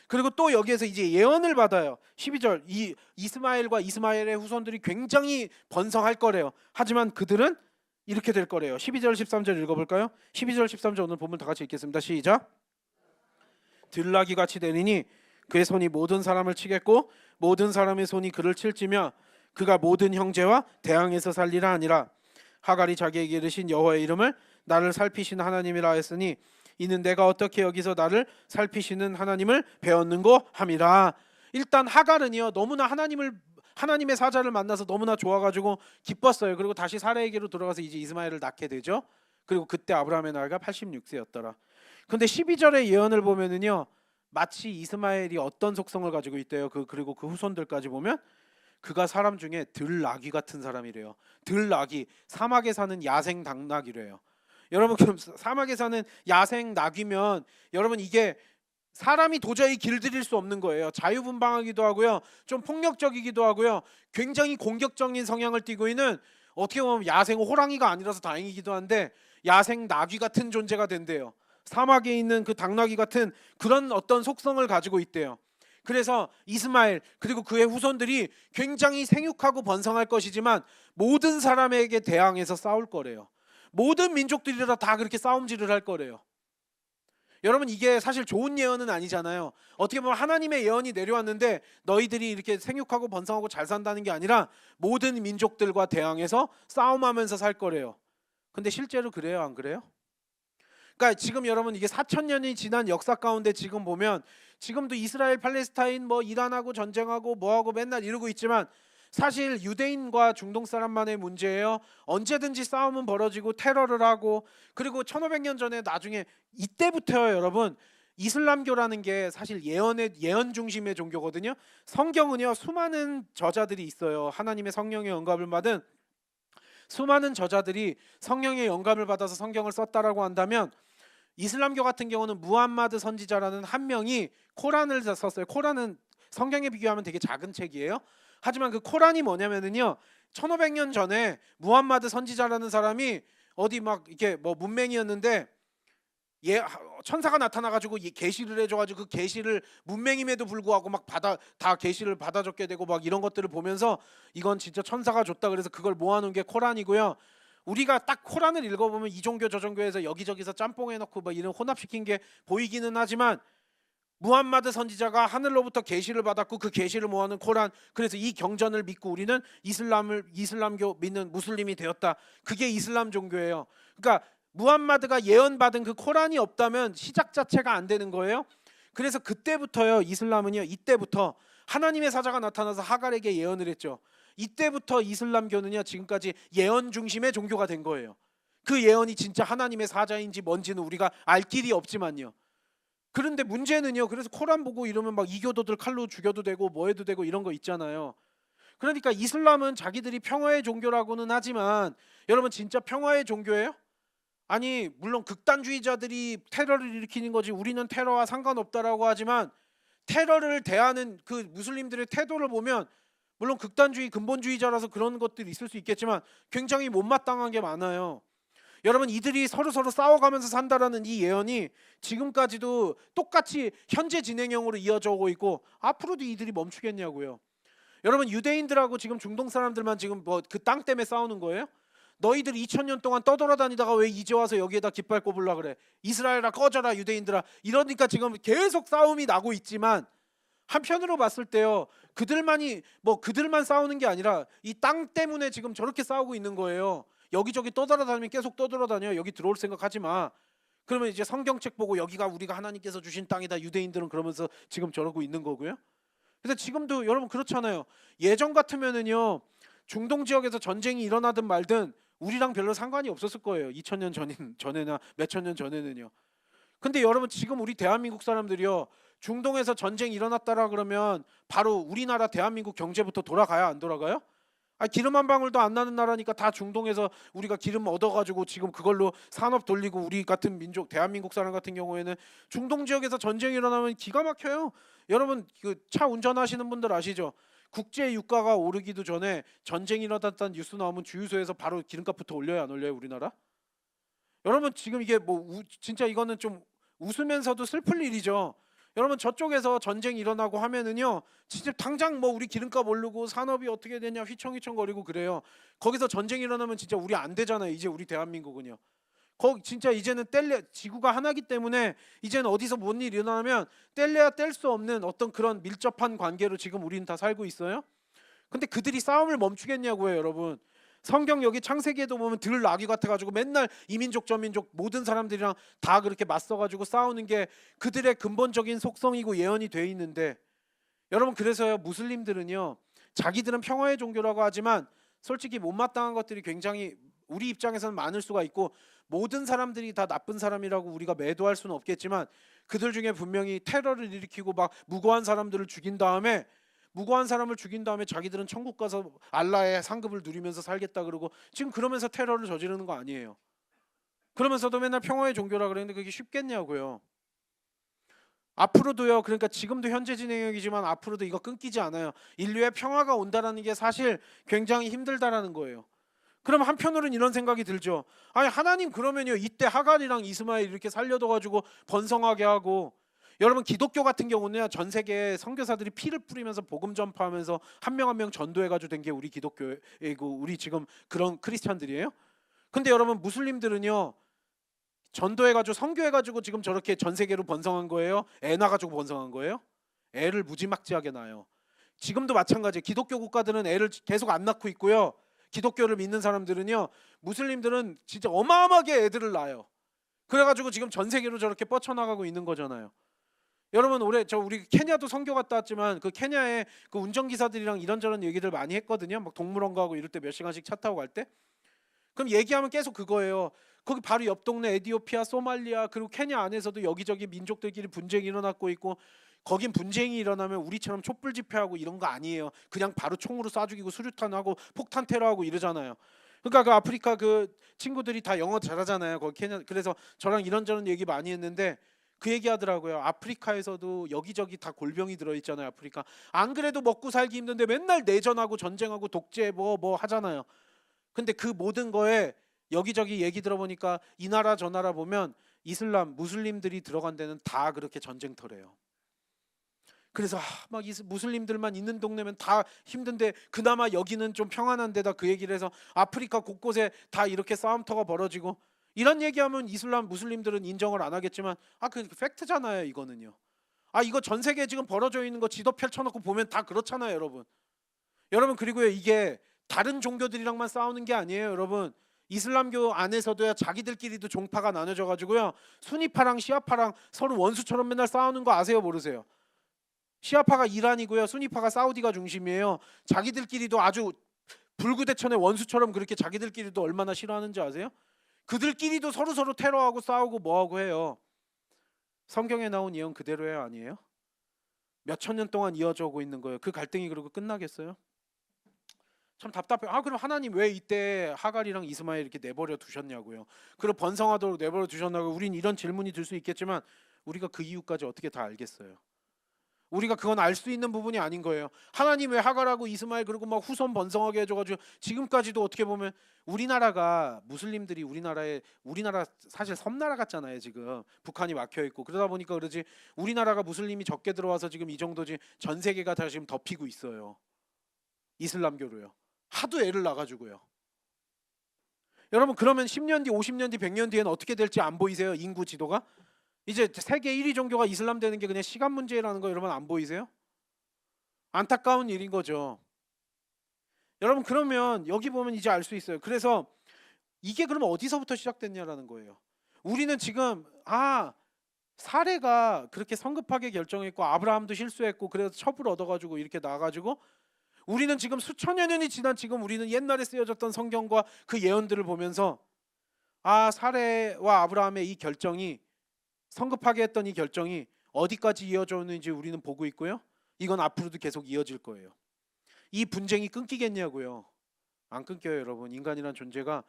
그리고 또 여기에서 이제 예언을 받아요. 12절 이 이스마엘과 이스마엘의 후손들이 굉장히 번성할 거래요. 하지만 그들은 이렇게 될 거래요. 12절 13절 읽어볼까요? 12절 13절 오늘 본문 다 같이 읽겠습니다. 시작. 들나귀 같이 되리니 그의 손이 모든 사람을 치겠고 모든 사람의 손이 그를 칠지며 그가 모든 형제와 대항에서 살리라 하니라. 하갈이 자기에게 이르신 여호와의 이름을 나를 살피시는 하나님이라 했으니 이는 내가 어떻게 여기서 나를 살피시는 하나님을 배웠는고 함이라. 일단 하갈은요 너무나 하나님의 사자를 만나서 너무나 좋아가지고 기뻤어요. 그리고 다시 사라에게로 돌아가서 이제 이스마엘을 낳게 되죠. 그리고 그때 아브라함의 나이가 86세였더라. 근데 12절의 예언을 보면은요 마치 이스마엘이 어떤 속성을 가지고 있대요. 그리고 그 후손들까지 보면 그가 사람 중에 들나귀 같은 사람이래요. 들나귀 사막에 사는 야생 당나귀래요. 여러분 그럼 사막에 사는 야생 나귀면 여러분 이게 사람이 도저히 길들일 수 없는 거예요. 자유분방하기도 하고요. 좀 폭력적이기도 하고요. 굉장히 공격적인 성향을 띠고 있는 어떻게 보면 야생 호랑이가 아니라서 다행이기도 한데 야생 나귀 같은 존재가 된대요. 사막에 있는 그 당나귀 같은 그런 어떤 속성을 가지고 있대요. 그래서 이스마엘 그리고 그의 후손들이 굉장히 생육하고 번성할 것이지만 모든 사람에게 대항해서 싸울 거래요. 모든 민족들이라 다 그렇게 싸움질을 할 거래요. 여러분 이게 사실 좋은 예언은 아니잖아요. 어떻게 보면 하나님의 예언이 내려왔는데 너희들이 이렇게 생육하고 번성하고 잘 산다는 게 아니라 모든 민족들과 대항해서 싸움하면서 살 거래요. 근데 실제로 그래요 안 그래요? 그러니까 지금 여러분 이게 4,000년이 지난 역사 가운데 지금 보면 지금도 이스라엘 팔레스타인 뭐 이란하고 전쟁하고 뭐하고 맨날 이러고 있지만 사실 유대인과 중동 사람만의 문제예요. 언제든지 싸움은 벌어지고 테러를 하고 그리고 1500년 전에 나중에 이때부터요 여러분 이슬람교라는 게 사실 예언 중심의 종교거든요. 성경은요 수많은 저자들이 있어요. 하나님의 성령의 영감을 받은 수많은 저자들이 성령의 영감을 받아서 성경을 썼다라고 한다면 이슬람교 같은 경우는 무함마드 선지자라는 한 명이 코란을 썼어요. 코란은 성경에 비교하면 되게 작은 책이에요. 하지만 그 코란이 뭐냐면은요 1500년 전에 무함마드 선지자라는 사람이 어디 막 이렇게 뭐 문맹이었는데 천사가 나타나가지고 계시를 해줘가지고 그 계시를 문맹임에도 불구하고 막 다 계시를 받아 적게 되고 막 이런 것들을 보면서 이건 진짜 천사가 줬다 그래서 그걸 모아놓은 게 코란이고요. 우리가 딱 코란을 읽어보면 이 종교 저 종교에서 여기저기서 짬뽕 해놓고 뭐 이런 혼합시킨 게 보이기는 하지만 무함마드 선지자가 하늘로부터 계시를 받았고 그 계시를 모아놓은 코란, 그래서 이 경전을 믿고 우리는 이슬람교 믿는 무슬림이 되었다. 그게 이슬람 종교예요. 그러니까 무함마드가 예언받은 그 코란이 없다면 시작 자체가 안 되는 거예요. 그래서 그때부터요, 이슬람은요, 이때부터 하나님의 사자가 나타나서 하갈에게 예언을 했죠. 이때부터 이슬람교는요, 지금까지 예언 중심의 종교가 된 거예요. 그 예언이 진짜 하나님의 사자인지 뭔지는 우리가 알 길이 없지만요. 그런데 문제는요, 그래서 코란 보고 이러면 막 이교도들 칼로 죽여도 되고 뭐 해도 되고 이런 거 있잖아요. 그러니까 이슬람은 자기들이 평화의 종교라고는 하지만, 여러분 진짜 평화의 종교예요? 아니, 물론 극단주의자들이 테러를 일으키는 거지 우리는 테러와 상관없다라고 하지만, 테러를 대하는 그 무슬림들의 태도를 보면, 물론 극단주의 근본주의자라서 그런 것들이 있을 수 있겠지만 굉장히 못마땅한 게 많아요. 여러분, 이들이 서로 싸워가면서 산다라는 이 예언이 지금까지도 똑같이 현재 진행형으로 이어져 오고 있고, 앞으로도 이들이 멈추겠냐고요. 여러분, 유대인들하고 지금 중동 사람들만 지금 뭐 그 땅 때문에 싸우는 거예요? 너희들 2000년 동안 떠돌아다니다가 왜 이제 와서 여기에다 깃발 꼽으려 그래? 이스라엘아 꺼져라, 유대인들아. 이러니까 지금 계속 싸움이 나고 있지만, 한편으로 봤을 때요, 그들만 싸우는 게 아니라 이 땅 때문에 지금 저렇게 싸우고 있는 거예요. 여기저기 떠돌아다니면 계속 떠돌아다녀. 여기 들어올 생각하지 마. 그러면 이제 성경책 보고 여기가 우리가 하나님께서 주신 땅이다. 유대인들은 그러면서 지금 저러고 있는 거고요. 그래서 지금도 여러분 그렇잖아요. 예전 같으면은요, 중동 지역에서 전쟁이 일어나든 말든 우리랑 별로 상관이 없었을 거예요. 2000년 전에나 몇천 년 전에는요. 근데 여러분, 지금 우리 대한민국 사람들이요, 중동에서 전쟁이 일어났다라 그러면 바로 우리나라 대한민국 경제부터 돌아가야 안 돌아가요? 기름 한 방울도 안 나는 나라니까 다 중동에서 우리가 기름 얻어가지고 지금 그걸로 산업 돌리고, 우리 같은 민족 대한민국 사람 같은 경우에는 중동 지역에서 전쟁이 일어나면 기가 막혀요. 여러분, 그 차 운전하시는 분들 아시죠? 국제 유가가 오르기도 전에 전쟁이 일어났다는 뉴스 나오면 주유소에서 바로 기름값부터 올려요, 안 올려요, 우리나라? 여러분, 지금 이게 뭐 진짜 이거는 좀 웃으면서도 슬플 일이죠. 여러분, 저쪽에서 전쟁이 일어나고 하면은요, 진짜 당장 뭐 우리 기름값 오르고 산업이 어떻게 되냐 휘청휘청거리고 그래요. 거기서 전쟁이 일어나면 진짜 우리 안 되잖아요. 이제 우리 대한민국은요. 거기 진짜 이제는 지구가 하나기 때문에 이제는 어디서 뭔 일이 일어나면 뗄래야 뗄 수 없는 어떤 그런 밀접한 관계로 지금 우리는 다 살고 있어요. 근데 그들이 싸움을 멈추겠냐고요, 여러분. 성경 여기 창세기에도 보면 들 나귀 같아가지고 맨날 이민족 저민족 모든 사람들이랑 다 그렇게 맞서가지고 싸우는 게 그들의 근본적인 속성이고 예언이 돼 있는데, 여러분, 그래서요, 무슬림들은요, 자기들은 평화의 종교라고 하지만 솔직히 못마땅한 것들이 굉장히 우리 입장에서는 많을 수가 있고, 모든 사람들이 다 나쁜 사람이라고 우리가 매도할 수는 없겠지만, 그들 중에 분명히 테러를 일으키고 막 무고한 사람들을 죽인 다음에 자기들은 천국 가서 알라의 상급을 누리면서 살겠다 그러고 지금 그러면서 테러를 저지르는 거 아니에요. 그러면서도 맨날 평화의 종교라 그랬는데 그게 쉽겠냐고요. 앞으로도요, 그러니까 지금도 현재 진행형이지만 앞으로도 이거 끊기지 않아요. 인류의 평화가 온다라는 게 사실 굉장히 힘들다라는 거예요. 그럼 한편으로는 이런 생각이 들죠. 아니, 하나님 그러면요, 이때 하갈이랑 이스마엘 이렇게 살려둬가지고 번성하게 하고, 여러분, 기독교 같은 경우는 전 세계 선교사들이 피를 뿌리면서 복음 전파하면서 한 명 한 명 전도해가지고 된 게 우리 기독교이고 우리 지금 그런 크리스찬들이에요. 근데 여러분, 무슬림들은요, 전도해가지고 선교해가지고 지금 저렇게 전 세계로 번성한 거예요? 애 낳아가지고 번성한 거예요? 애를 무지막지하게 낳아요. 지금도 마찬가지예요. 기독교 국가들은 애를 계속 안 낳고 있고요, 기독교를 믿는 사람들은요, 무슬림들은 진짜 어마어마하게 애들을 낳아요. 그래가지고 지금 전 세계로 저렇게 뻗쳐나가고 있는 거잖아요. 여러분, 우리 케냐도 선교 갔다 왔지만 그 케냐에 그 운전기사들이랑 이런저런 얘기들 많이 했거든요. 막 동물원 가고 이럴 때 몇 시간씩 차 타고 갈 때. 그럼 얘기하면 계속 그거예요. 거기 바로 옆 동네 에티오피아, 소말리아, 그리고 케냐 안에서도 여기저기 민족들끼리 분쟁이 일어나고 있고, 거긴 분쟁이 일어나면 우리처럼 촛불 집회하고 이런 거 아니에요. 그냥 바로 총으로 쏴 죽이고 수류탄하고 폭탄 테러하고 이러잖아요. 그러니까 그 아프리카 그 친구들이 다 영어 잘하잖아요, 거기 케냐. 그래서 저랑 이런저런 얘기 많이 했는데 그 얘기 하더라고요. 아프리카에서도 여기저기 다 골병이 들어있잖아요, 아프리카. 안 그래도 먹고 살기 힘든데 맨날 내전하고 전쟁하고 독재 뭐 하잖아요. 근데 그 모든 거에 여기저기 얘기 들어보니까 이 나라 저 나라 보면 이슬람 무슬림들이 들어간 데는 다 그렇게 전쟁터래요. 그래서 막 무슬림들만 있는 동네면 다 힘든데 그나마 여기는 좀 평안한 데다, 그 얘기를 해서 아프리카 곳곳에 다 이렇게 싸움터가 벌어지고, 이런 얘기하면 이슬람 무슬림들은 인정을 안 하겠지만 그 팩트잖아요, 이거는요. 아 이거 전 세계에 지금 벌어져 있는 거 지도 펼쳐놓고 보면 다 그렇잖아요, 여러분. 여러분 그리고요 이게 다른 종교들이랑만 싸우는 게 아니에요, 여러분. 이슬람교 안에서도요 자기들끼리도 종파가 나눠져 가지고요 수니파랑 시아파랑 서로 원수처럼 맨날 싸우는 거 아세요, 모르세요? 시아파가 이란이고요 수니파가 사우디가 중심이에요. 자기들끼리도 아주 불구대천의 원수처럼 그렇게 자기들끼리도 얼마나 싫어하는지 아세요? 그들끼리도 서로 테러하고 싸우고 뭐하고 해요. 성경에 나온 예언 그대로예요, 아니에요? 몇천 년 동안 이어져 오고 있는 거예요. 그 갈등이 그러고 끝나겠어요? 참 답답해요. 아 그럼 하나님 왜 이때 하갈이랑 이스마엘 이렇게 내버려 두셨냐고요. 그리고 번성하도록 내버려 두셨냐고. 우린 이런 질문이 들 수 있겠지만 우리가 그 이유까지 어떻게 다 알겠어요? 우리가 그건 알 수 있는 부분이 아닌 거예요. 하나님 왜 하갈하고 이스마엘 그리고 막 후손 번성하게 해줘가지고 지금까지도 어떻게 보면 우리나라가 무슬림들이 우리나라 사실 섬나라 같잖아요. 지금 북한이 막혀 있고 그러다 보니까 그러지. 우리나라가 무슬림이 적게 들어와서 지금 이 정도지. 전 세계가 다 지금 덮이고 있어요. 이슬람교로요. 하도 애를 낳아가지고요. 여러분 그러면 10년 뒤, 50년 뒤, 100년 뒤에는 어떻게 될지 안 보이세요? 인구 지도가? 이제 세계 1위 종교가 이슬람 되는 게 그냥 시간 문제라는 거 여러분 안 보이세요? 안타까운 일인 거죠. 여러분 그러면 여기 보면 이제 알 수 있어요. 그래서 이게 그러면 어디서부터 시작됐냐라는 거예요. 우리는 지금 사례가 그렇게 성급하게 결정했고 아브라함도 실수했고 그래서 첩을 얻어가지고 이렇게 나가지고 우리는 지금 수천여 년이 지난 지금 우리는 옛날에 쓰여졌던 성경과 그 예언들을 보면서 사레와 아브라함의 이 결정이 성급하게 했던 이 결정이 어디까지 이어져 오는지 우리는 보고 있고요. 이건 앞으로도 계속 이어질 거예요. 이 분쟁이 끊기겠냐고요. 안 끊겨요, 여러분. 인간이란 존재가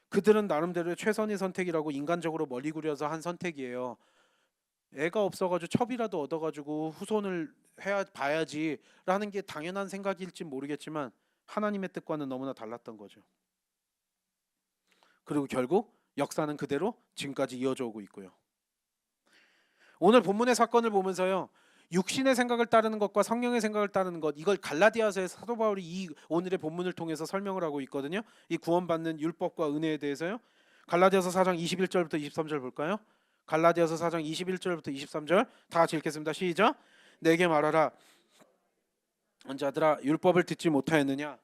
그들은 나름대로의 최선의 선택이라고 인간적으로 멀리 구려서 한 선택이에요. 애가 없어가지고 첩이라도 얻어가지고 후손을 봐야지라는 게 당연한 생각일지 모르겠지만 하나님의 뜻과는 너무나 달랐던 거죠. 그리고 결국 역사는 그대로 지금까지 이어져 오고 있고요. 오늘 본문의 사건을 보면서요. 육신의 생각을 따르는 것과 성령의 생각을 따르는 것, 이걸 갈라디아서의 사도 바울이 이 오늘의 본문을 통해서 설명을 하고 있거든요. 이 구원받는 율법과 은혜에 대해서요. 갈라디아서 4장 21절부터 23절 볼까요? 갈라디아서 4장 21절부터 23절 다 같이 읽겠습니다. 시작. 내게 말하라. 자들아 율법을 듣지 못하였느냐?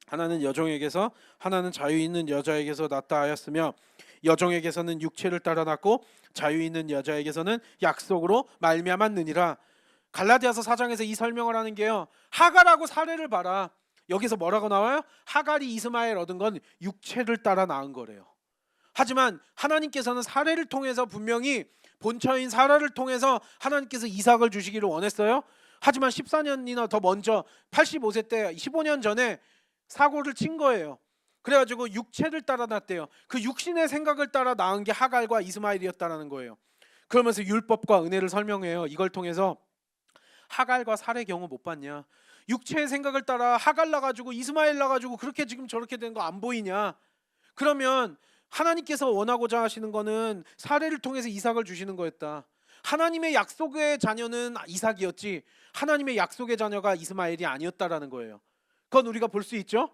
하나는 여종에게서 하나는 자유 있는 여자에게서 났다 하였으며 여종에게서는 육체를 따라 났고 자유 있는 여자에게서는 약속으로 말미암았느니라. 갈라디아서 4장에서 이 설명을 하는 게요. 하갈하고 사례를 봐라. 여기서 뭐라고 나와요? 하갈이 이스마엘 얻은 건 육체를 따라 낳은 거래요. 하지만 하나님께서는 사례를 통해서 분명히 본처인 사라를 통해서 하나님께서 이삭을 주시기를 원했어요. 하지만 14년이나 더 먼저 85세 때 15년 전에 사고를 친 거예요. 그래가지고 육체를 따라 낳았대요. 그 육신의 생각을 따라 낳은 게 하갈과 이스마엘이었다라는 거예요. 그러면서 율법과 은혜를 설명해요. 이걸 통해서 하갈과 살의 경우 못 봤냐? 육체의 생각을 따라 하갈 낳아가지고 이스마엘 낳아가지고 그렇게 지금 저렇게 된 거 안 보이냐? 그러면 하나님께서 원하고자 하시는 거는 사례를 통해서 이삭을 주시는 거였다. 하나님의 약속의 자녀는 이삭이었지 하나님의 약속의 자녀가 이스마엘이 아니었다라는 거예요. 그건 우리가 볼 수 있죠.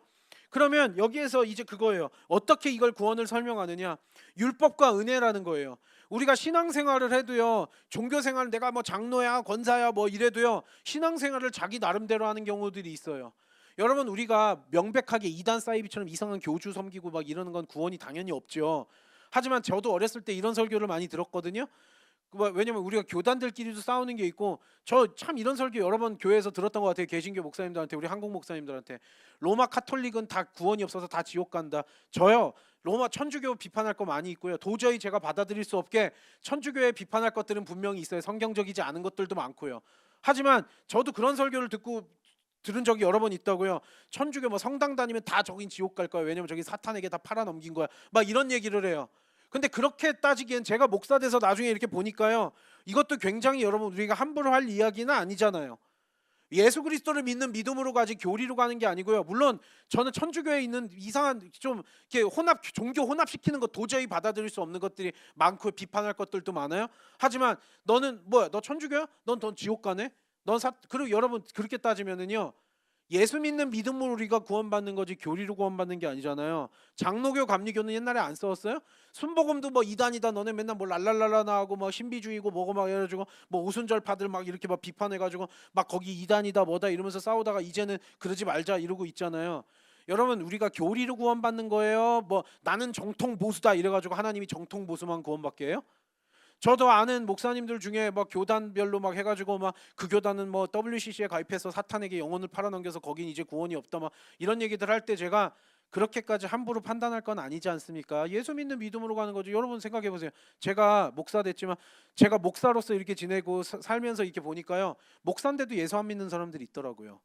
그러면 여기에서 이제 그거예요. 어떻게 이걸 구원을 설명하느냐? 율법과 은혜라는 거예요. 우리가 신앙생활을 해도요. 종교생활 내가 뭐 장로야 권사야 뭐 이래도요. 신앙생활을 자기 나름대로 하는 경우들이 있어요. 여러분 우리가 명백하게 이단 사이비처럼 이상한 교주 섬기고 막 이러는 건 구원이 당연히 없죠. 하지만 저도 어렸을 때 이런 설교를 많이 들었거든요. 왜냐면 우리가 교단들끼리도 싸우는 게 있고 저 참 이런 설교 여러 번 교회에서 들었던 것 같아요. 개신교 목사님들한테 우리 한국 목사님들한테 로마 카톨릭은 다 구원이 없어서 다 지옥 간다. 저요 로마 천주교 비판할 거 많이 있고요. 도저히 제가 받아들일 수 없게 천주교에 비판할 것들은 분명히 있어요. 성경적이지 않은 것들도 많고요. 하지만 저도 그런 설교를 듣고 들은 적이 여러 번 있다고요. 천주교 뭐 성당 다니면 다 저긴 지옥 갈 거야. 왜냐면 저기 사탄에게 다 팔아넘긴 거야. 막 이런 얘기를 해요. 근데 그렇게 따지기엔 제가 목사 돼서 나중에 이렇게 보니까요. 이것도 굉장히 여러분 우리가 함부로 할 이야기는 아니잖아요. 예수 그리스도를 믿는 믿음으로 가지 교리로 가는 게 아니고요. 물론 저는 천주교에 있는 이상한 좀 이렇게 종교 혼합시키는 거 도저히 받아들일 수 없는 것들이 많고 비판할 것들도 많아요. 하지만 너는 뭐야? 너 천주교야? 넌 지옥 가네? 그리고 여러분 그렇게 따지면은요. 예수 믿는 믿음으로 우리가 구원받는 거지 교리로 구원받는 게 아니잖아요. 장로교, 감리교는 옛날에 안 써왔어요? 순복음도 뭐 이단이다 너네 맨날 뭐 랄랄랄라 나하고 뭐 신비주의고 뭐고 막 이래가지고 뭐 오순절파들 막 이렇게 막 비판해가지고 막 거기 이단이다 뭐다 이러면서 싸우다가 이제는 그러지 말자 이러고 있잖아요. 여러분 우리가 교리로 구원받는 거예요? 뭐 나는 정통 보수다 이래가지고 하나님이 정통 보수만 구원받게 해요? 저도 아는 목사님들 중에 뭐 교단별로 막 해가지고 막 그 교단은 뭐 WCC에 가입해서 사탄에게 영혼을 팔아넘겨서 거긴 이제 구원이 없다 막 이런 얘기들 할 때 제가 그렇게까지 함부로 판단할 건 아니지 않습니까? 예수 믿는 믿음으로 가는 거죠. 여러분 생각해 보세요. 제가 목사 됐지만 제가 목사로서 이렇게 지내고 살면서 이렇게 보니까요. 목사인데도 예수 안 믿는 사람들이 있더라고요.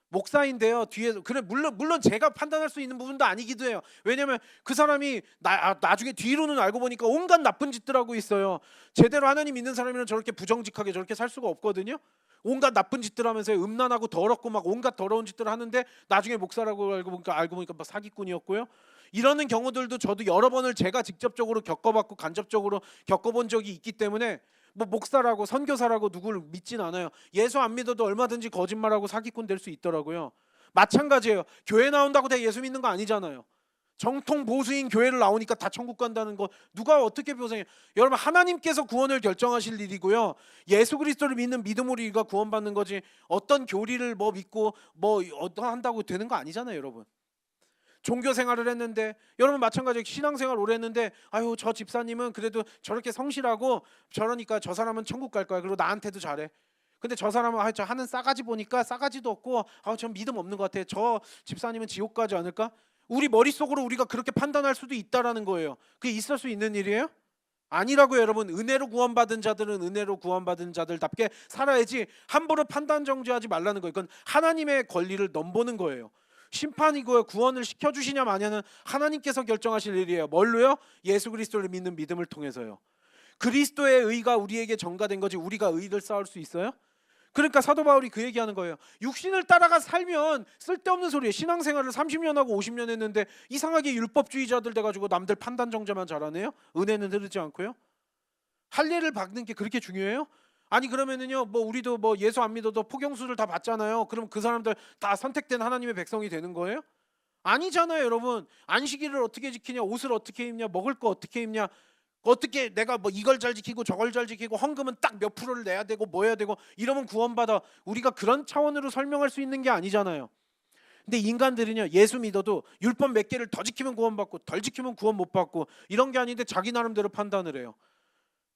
목사인데요. 뒤에서 그래 물론 제가 판단할 수 있는 부분도 아니기도 해요. 왜냐면 그 사람이 나중에 뒤로는 알고 보니까 온갖 나쁜 짓들 하고 있어요. 제대로 하나님 믿는 사람이면 저렇게 부정직하게 저렇게 살 수가 없거든요. 온갖 나쁜 짓들 하면서 음란하고 더럽고 막 온갖 더러운 짓들 하는데 나중에 목사라고 알고 보니까 막 사기꾼이었고요. 이러는 경우들도 저도 여러 번을 제가 직접적으로 겪어봤고 간접적으로 겪어본 적이 있기 때문에 뭐 목사라고 선교사라고 누구를 믿진 않아요. 예수 안 믿어도 얼마든지 거짓말하고 사기꾼 될 수 있더라고요. 마찬가지예요. 교회 나온다고 다 예수 믿는 거 아니잖아요. 정통 보수인 교회를 나오니까 다 천국 간다는 거 누가 어떻게 보세요? 여러분 하나님께서 구원을 결정하실 일이고요. 예수 그리스도를 믿는 믿음으로 우리가 구원받는 거지 어떤 교리를 뭐 믿고 뭐 어떤 한다고 되는 거 아니잖아요, 여러분. 종교 생활을 했는데 여러분 마찬가지로 신앙생활 오래 했는데 아유 저 집사님은 그래도 저렇게 성실하고 저러니까 저 사람은 천국 갈 거야. 그리고 나한테도 잘해. 근데 저 사람은 저 하는 싸가지 보니까 싸가지도 없고 전 믿음 없는 것 같아. 저 집사님은 지옥 가지 않을까? 우리 머릿속으로 우리가 그렇게 판단할 수도 있다라는 거예요. 그게 있을 수 있는 일이에요? 아니라고 여러분. 은혜로 구원받은 자들은 은혜로 구원받은 자들답게 살아야지 함부로 판단 정지하지 말라는 거예요. 이건 하나님의 권리를 넘보는 거예요. 심판이고요. 구원을 시켜주시냐 마냐는 하나님께서 결정하실 일이에요. 뭘로요? 예수 그리스도를 믿는 믿음을 통해서요. 그리스도의 의가 우리에게 전가된 거지 우리가 의를 쌓을 수 있어요? 그러니까 사도 바울이 그 얘기하는 거예요. 육신을 따라가 살면 쓸데없는 소리예요. 신앙생활을 30년하고 50년 했는데 이상하게 율법주의자들 돼가지고 남들 판단 정죄만 잘하네요. 은혜는 흐르지 않고요. 할례를 받는 게 그렇게 중요해요? 아니 그러면은요 뭐 우리도 뭐 예수 안 믿어도 포경수를 다 받잖아요. 그럼 그 사람들 다 선택된 하나님의 백성이 되는 거예요? 아니잖아요, 여러분. 안식일을 어떻게 지키냐, 옷을 어떻게 입냐, 먹을 거 어떻게 입냐, 어떻게 내가 뭐 이걸 잘 지키고 저걸 잘 지키고 헌금은 딱 몇 프로를 내야 되고 뭐 해야 되고 이러면 구원받아. 우리가 그런 차원으로 설명할 수 있는 게 아니잖아요. 근데 인간들은요 예수 믿어도 율법 몇 개를 더 지키면 구원받고 덜 지키면 구원 못 받고 이런 게 아닌데 자기 나름대로 판단을 해요.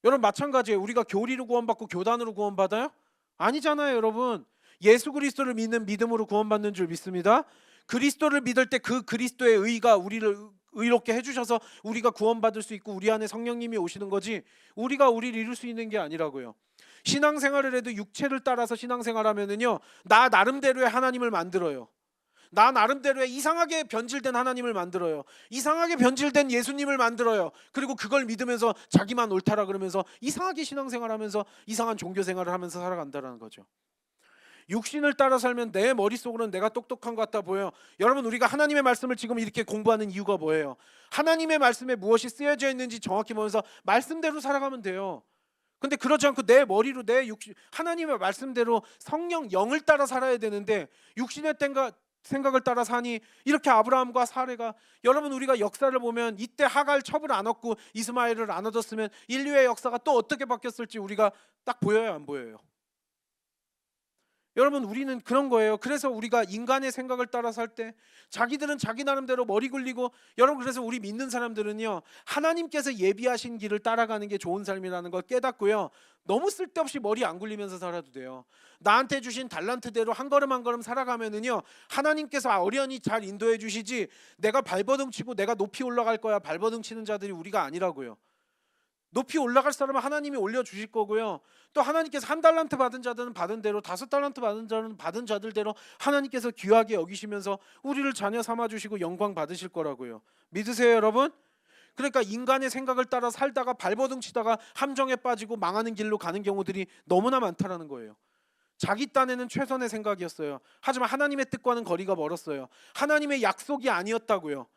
여러분 마찬가지예요. 우리가 교리로 구원받고 교단으로 구원받아요? 아니잖아요, 여러분. 예수 그리스도를 믿는 믿음으로 구원받는 줄 믿습니다. 그리스도를 믿을 때 그 그리스도의 의가 우리를 의롭게 해주셔서 우리가 구원받을 수 있고 우리 안에 성령님이 오시는 거지 우리가 우리를 이룰 수 있는 게 아니라고요. 신앙생활을 해도 육체를 따라서 신앙생활하면은요 나 나름대로의 하나님을 만들어요. 나 나름대로의 이상하게 변질된 하나님을 만들어요. 이상하게 변질된 예수님을 만들어요. 그리고 그걸 믿으면서 자기만 옳다라 그러면서 이상하게 신앙생활하면서 이상한 종교생활을 하면서 살아간다는 거죠. 육신을 따라 살면 내 머릿속으로는 내가 똑똑한 것 같아 보여요. 여러분 우리가 하나님의 말씀을 지금 이렇게 공부하는 이유가 뭐예요? 하나님의 말씀에 무엇이 쓰여져 있는지 정확히 보면서 말씀대로 살아가면 돼요. 근데 그렇지 않고 내 머리로 내 육신 하나님의 말씀대로 성령 영을 따라 살아야 되는데 육신의 생각을 따라 사니 이렇게 아브라함과 사레가 여러분 우리가 역사를 보면 이때 하갈 첩을 안 얻고 이스마엘을 안 얻었으면 인류의 역사가 또 어떻게 바뀌었을지 우리가 딱 보여요 안 보여요? 여러분 우리는 그런 거예요. 그래서 우리가 인간의 생각을 따라 살 때 자기들은 자기 나름대로 머리 굴리고 여러분 그래서 우리 믿는 사람들은요 하나님께서 예비하신 길을 따라가는 게 좋은 삶이라는 걸 깨닫고요 너무 쓸데없이 머리 안 굴리면서 살아도 돼요. 나한테 주신 달란트대로 한 걸음 한 걸음 살아가면은요 하나님께서 어련히 잘 인도해 주시지 내가 발버둥 치고 내가 높이 올라갈 거야 발버둥 치는 자들이 우리가 아니라고요. 높이 올라갈 사람은 하나님이 올려주실 거고요. 또 하나님께서 한 달란트 받은 자들은 받은 대로 5달란트 받은 자는 받은 자들대로 하나님께서 귀하게 여기시면서 우리를 자녀 삼아주시고 영광 받으실 거라고요. 믿으세요 여러분? 그러니까 인간의 생각을 따라 살다가 발버둥 치다가 함정에 빠지고 망하는 길로 가는 경우들이 너무나 많다라는 거예요. 자기 딴에는 최선의 생각이었어요. 하지만 하나님의 뜻과는 거리가 멀었어요. 하나님의 약속이 아니었다고요.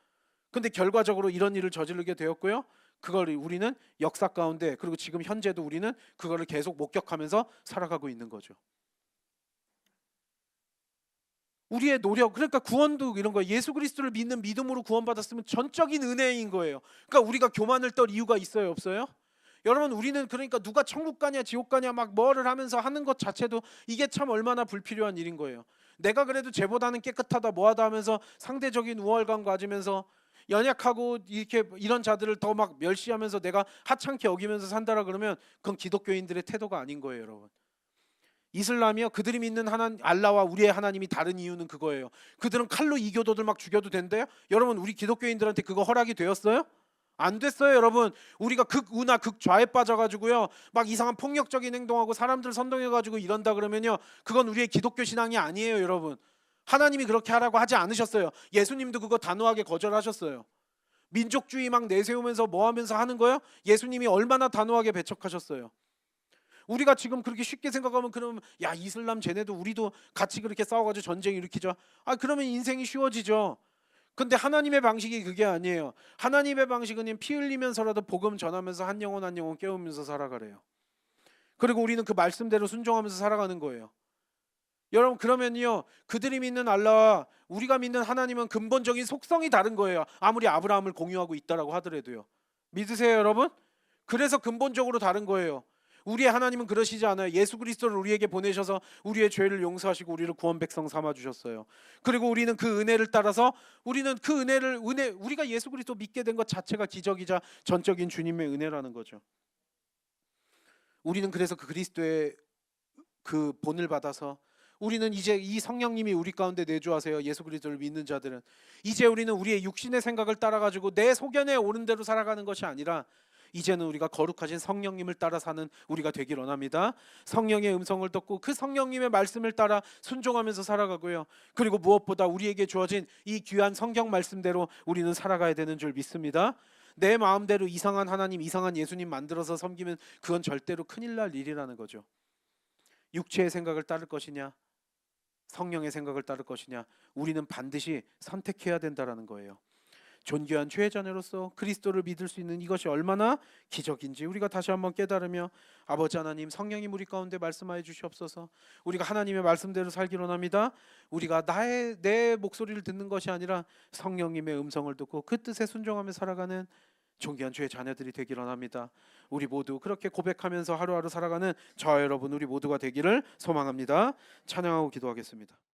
근데 결과적으로 이런 일을 저지르게 되었고요. 그걸 우리는 역사 가운데 그리고 지금 현재도 우리는 그거를 계속 목격하면서 살아가고 있는 거죠. 우리의 노력, 그러니까 구원도 이런 거예요. 예수 그리스도를 믿는 믿음으로 구원받았으면 전적인 은혜인 거예요. 그러니까 우리가 교만을 떨 이유가 있어요, 없어요? 여러분, 우리는 그러니까 누가 천국 가냐 지옥 가냐 막 뭐를 하면서 하는 것 자체도 이게 참 얼마나 불필요한 일인 거예요. 내가 그래도 쟤보다는 깨끗하다 뭐하다 하면서 상대적인 우월감 가지면서 연약하고 이렇게 이런 자들을 더 막 멸시하면서 내가 하찮게 여기면서 산다라 그러면 그건 기독교인들의 태도가 아닌 거예요, 여러분. 이슬람이요, 그들이 믿는 알라와 우리의 하나님이 다른 이유는 그거예요. 그들은 칼로 이교도들 막 죽여도 된대요. 여러분, 우리 기독교인들한테 그거 허락이 되었어요? 안 됐어요, 여러분. 우리가 극우나 극좌에 빠져가지고요 막 이상한 폭력적인 행동하고 사람들 선동해가지고 이런다 그러면요, 그건 우리의 기독교 신앙이 아니에요, 여러분. 하나님이 그렇게 하라고 하지 않으셨어요. 예수님도 그거 단호하게 거절하셨어요. 민족주의 막 내세우면서 뭐 하면서 하는 거요? 예수님이 얼마나 단호하게 배척하셨어요. 우리가 지금 그렇게 쉽게 생각하면, 그러면 야, 이슬람 쟤네도 우리도 같이 그렇게 싸워가지고 전쟁 일으키죠. 아, 그러면 인생이 쉬워지죠. 근데 하나님의 방식이 그게 아니에요. 하나님의 방식은 피 흘리면서라도 복음 전하면서 한 영혼 한 영혼 깨우면서 살아가래요. 그리고 우리는 그 말씀대로 순종하면서 살아가는 거예요. 여러분, 그러면요, 그들이 믿는 알라와 우리가 믿는 하나님은 근본적인 속성이 다른 거예요. 아무리 아브라함을 공유하고 있다라고 하더라도요. 믿으세요, 여러분? 그래서 근본적으로 다른 거예요. 우리의 하나님은 그러시지 않아요. 예수 그리스도를 우리에게 보내셔서 우리의 죄를 용서하시고 우리를 구원 백성 삼아 주셨어요. 그리고 우리는 그 은혜를 따라서 우리는 그 우리가 예수 그리스도 믿게 된 것 자체가 기적이자 전적인 주님의 은혜라는 거죠. 우리는 그래서 그 그리스도의 그 본을 받아서 우리는 이제 이 성령님이 우리 가운데 내주하세요. 예수 그리스도를 믿는 자들은 이제 우리는 우리의 육신의 생각을 따라가지고 내 소견에 오른 대로 살아가는 것이 아니라 이제는 우리가 거룩하신 성령님을 따라 사는 우리가 되길 원합니다. 성령의 음성을 듣고 그 성령님의 말씀을 따라 순종하면서 살아가고요. 그리고 무엇보다 우리에게 주어진 이 귀한 성경 말씀대로 우리는 살아가야 되는 줄 믿습니다. 내 마음대로 이상한 하나님, 이상한 예수님 만들어서 섬기면 그건 절대로 큰일 날 일이라는 거죠. 육체의 생각을 따를 것이냐, 성령의 생각을 따를 것이냐, 우리는 반드시 선택해야 된다라는 거예요. 존귀한 죄의 자녀로서 그리스도를 믿을 수 있는 이것이 얼마나 기적인지 우리가 다시 한번 깨달으며, 아버지 하나님, 성령님 우리 가운데 말씀하여 주시옵소서. 우리가 하나님의 말씀대로 살기로 합니다. 우리가 내 목소리를 듣는 것이 아니라 성령님의 음성을 듣고 그 뜻에 순종하며 살아가는 존귀한 주의 자녀들이 되기를 원합니다. 우리 모두 그렇게 고백하면서 하루하루 살아가는 저와 여러분 우리 모두가 되기를 소망합니다. 찬양하고 기도하겠습니다.